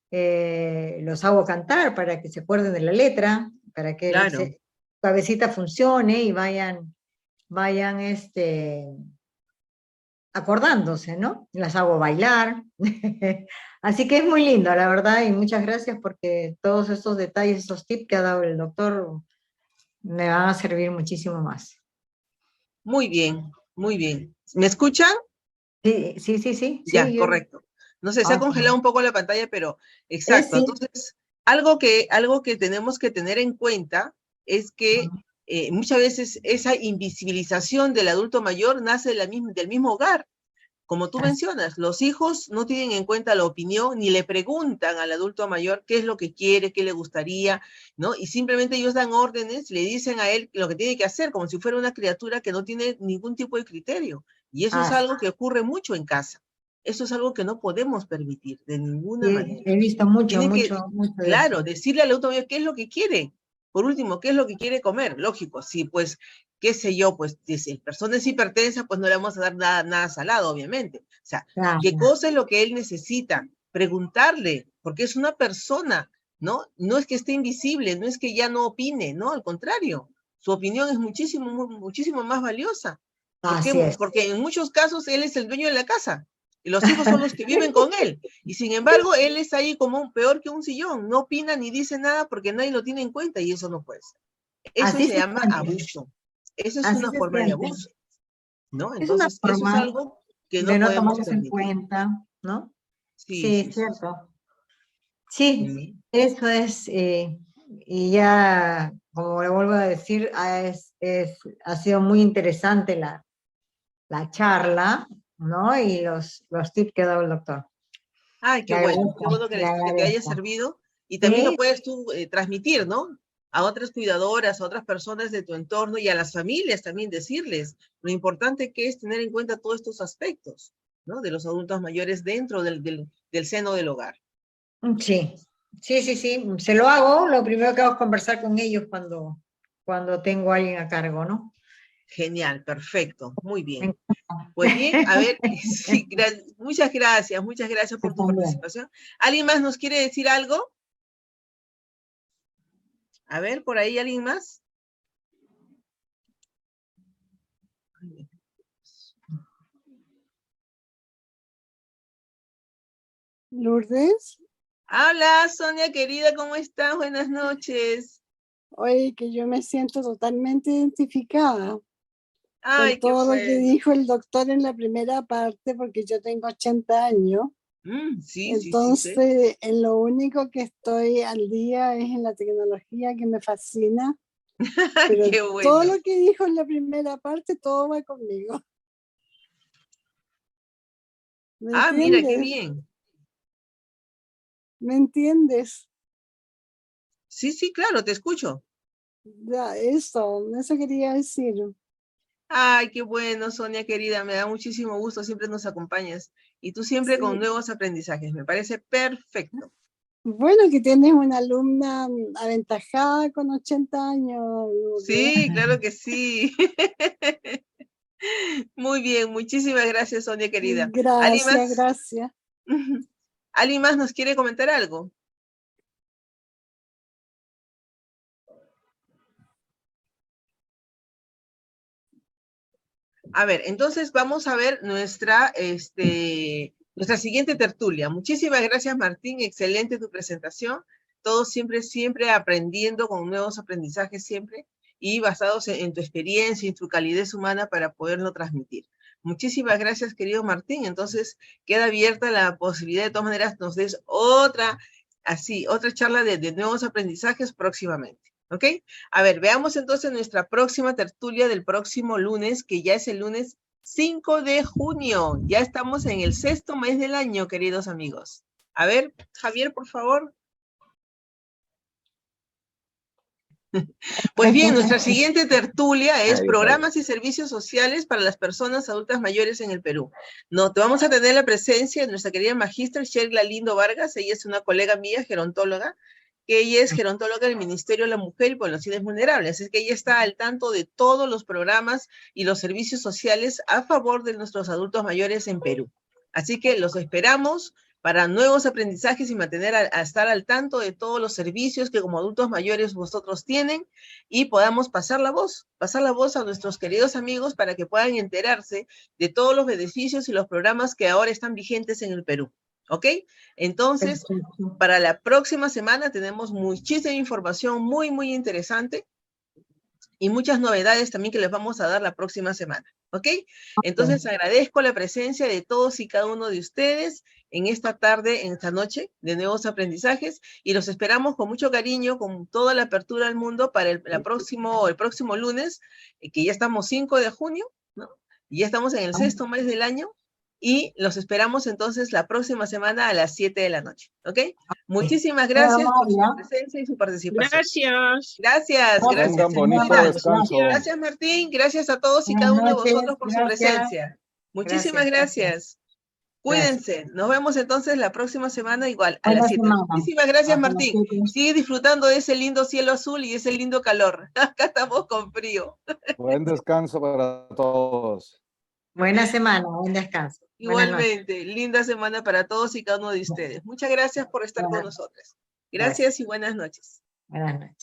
los hago cantar para que se acuerden de la letra, para que su cabecita funcione y vayan acordándose, ¿no? Las hago bailar. Así que es muy lindo, la verdad, y muchas gracias porque todos estos detalles, esos tips que ha dado el doctor me van a servir muchísimo más. Muy bien, muy bien. ¿Me escuchan? Sí, sí, sí, sí. Ya, Sí, correcto. No sé, se ha Ok. congelado un poco la pantalla, pero exacto. Sí. Entonces, algo que tenemos que tener en cuenta es que muchas veces esa invisibilización del adulto mayor nace del mismo hogar. Como tú Así- mencionas, los hijos no tienen en cuenta la opinión ni le preguntan al adulto mayor qué es lo que quiere, qué le gustaría, ¿no? Y simplemente ellos dan órdenes, le dicen a él lo que tiene que hacer, como si fuera una criatura que no tiene ningún tipo de criterio. Y eso es así- algo que ocurre mucho en casa. Eso es algo que no podemos permitir de ninguna sí, manera. he visto mucho, Tienen que, mucho, mucho de claro, eso. decirle al adulto mayor qué es lo que quiere. Por último, qué es lo que quiere comer. Lógico, si pues, qué sé yo, pues si el persona es hipertensa, pues no le vamos a dar nada salado, obviamente. O sea, qué Claro, cosa es lo que él necesita. Preguntarle, porque es una persona, ¿no? No es que esté invisible, no es que ya no opine, no, al contrario. Su opinión es muchísimo más valiosa. ¿Por qué? así es. Porque en muchos casos él es el dueño de la casa y los hijos son los que viven con él. Y sin embargo, él es ahí como peor que un sillón, no opina ni dice nada porque nadie lo tiene en cuenta y eso no puede ser. Eso Así se se llama siente. abuso. Eso es Así una se forma de siente. abuso, ¿no? Es una Entonces, eso es forma algo que de no no podemos tomarlos en permitir. cuenta, ¿no? Sí, Sí, sí, es sí. cierto. Sí, Sí. eso es, y ya, como le vuelvo a decir, ha sido muy interesante la charla, ¿no? Y los tips que ha dado el doctor. Ay, Le qué bueno agradezco, le que te haya agradezco. servido y también lo Sí, puedes tú transmitir, ¿no? A otras cuidadoras, a otras personas de tu entorno y a las familias también decirles lo importante que es tener en cuenta todos estos aspectos, ¿no? De los adultos mayores dentro del seno del hogar. sí, sí, sí, sí, se lo hago, lo primero que hago es conversar con ellos cuando tengo a alguien a cargo, ¿no? Genial, perfecto, muy Me bien. encanta. Pues bien, a ver, sí, muchas gracias Yo por tu también. participación. ¿Alguien más nos quiere decir algo? A ver, por ahí, ¿alguien más? Lourdes, Hola, Sonia querida, ¿cómo estás? Buenas noches. oye, que yo me siento totalmente identificada con Ay, qué todo lo que bueno. dijo el doctor en la primera parte, porque yo tengo 80 años. Sí, sí, sí, sí. Entonces, en lo único que estoy al día es en la tecnología, que me fascina, pero Qué todo bueno. lo que dijo en la primera parte, todo va conmigo. ¿Me Ah, mira, qué entiendes? bien. ¿Me entiendes? Sí, sí, claro, te escucho. Ya, eso quería decir. Ay, qué bueno, Sonia querida, me da muchísimo gusto, siempre nos acompañas. Y tú siempre con Sí. nuevos aprendizajes, me parece perfecto. Bueno, que tienes una alumna aventajada con 80 años, Lourdes. Sí, claro que sí. Muy bien, muchísimas gracias, Sonia querida. ¿Alguien Gracias, más? gracias. ¿Alguien más nos quiere comentar algo? A ver, entonces vamos a ver nuestra siguiente tertulia. Muchísimas gracias, Martín. Excelente tu presentación. Todos siempre aprendiendo con nuevos aprendizajes siempre y basados en tu experiencia y en tu calidez humana para poderlo transmitir. Muchísimas gracias, querido Martín. Entonces, queda abierta la posibilidad, de todas maneras, nos des otra charla de nuevos aprendizajes próximamente. ¿Ok? A ver, veamos entonces nuestra próxima tertulia del próximo lunes, que ya es el lunes 5 de junio. Ya estamos en el 6º mes del año, queridos amigos. A ver, Javier, por favor. Pues bien, nuestra siguiente tertulia es programas y servicios sociales para las personas adultas mayores en el Perú. Te vamos a tener la presencia de nuestra querida magistra Sheila Lindo Vargas. Ella es una colega mía, gerontóloga, que ella es gerontóloga del Ministerio de la Mujer y Poblaciones Vulnerables. Es que ella está al tanto de todos los programas y los servicios sociales a favor de nuestros adultos mayores en Perú. Así que los esperamos para nuevos aprendizajes y mantener a estar al tanto de todos los servicios que como adultos mayores vosotros tienen y podamos pasar la voz a nuestros queridos amigos para que puedan enterarse de todos los beneficios y los programas que ahora están vigentes en el Perú. ¿Ok? Entonces, para la próxima semana tenemos muchísima información muy, muy interesante y muchas novedades también que les vamos a dar la próxima semana, ¿ok? Entonces agradezco la presencia de todos y cada uno de ustedes en esta tarde, en esta noche de nuevos aprendizajes, y los esperamos con mucho cariño, con toda la apertura al mundo para el próximo lunes, que ya estamos 5 de junio, ¿no? Y ya estamos en el 6º mes del año, y los esperamos entonces la próxima semana a las 7 de la noche, ¿ok? Muchísimas gracias por su presencia y su participación. Gracias. Gracias. Tengan bonito descanso. Gracias, Martín. Gracias a todos y cada uno de vosotros por su presencia. Muchísimas gracias. Cuídense. Nos vemos entonces la próxima semana igual, a las 7. Muchísimas gracias, Martín. Sigue disfrutando de ese lindo cielo azul y ese lindo calor. Acá estamos con frío. Buen descanso para todos. Buena semana, buen descanso. Igualmente, linda semana para todos y cada uno de ustedes. Muchas gracias por estar con nosotros. Gracias y buenas noches. Buenas noches.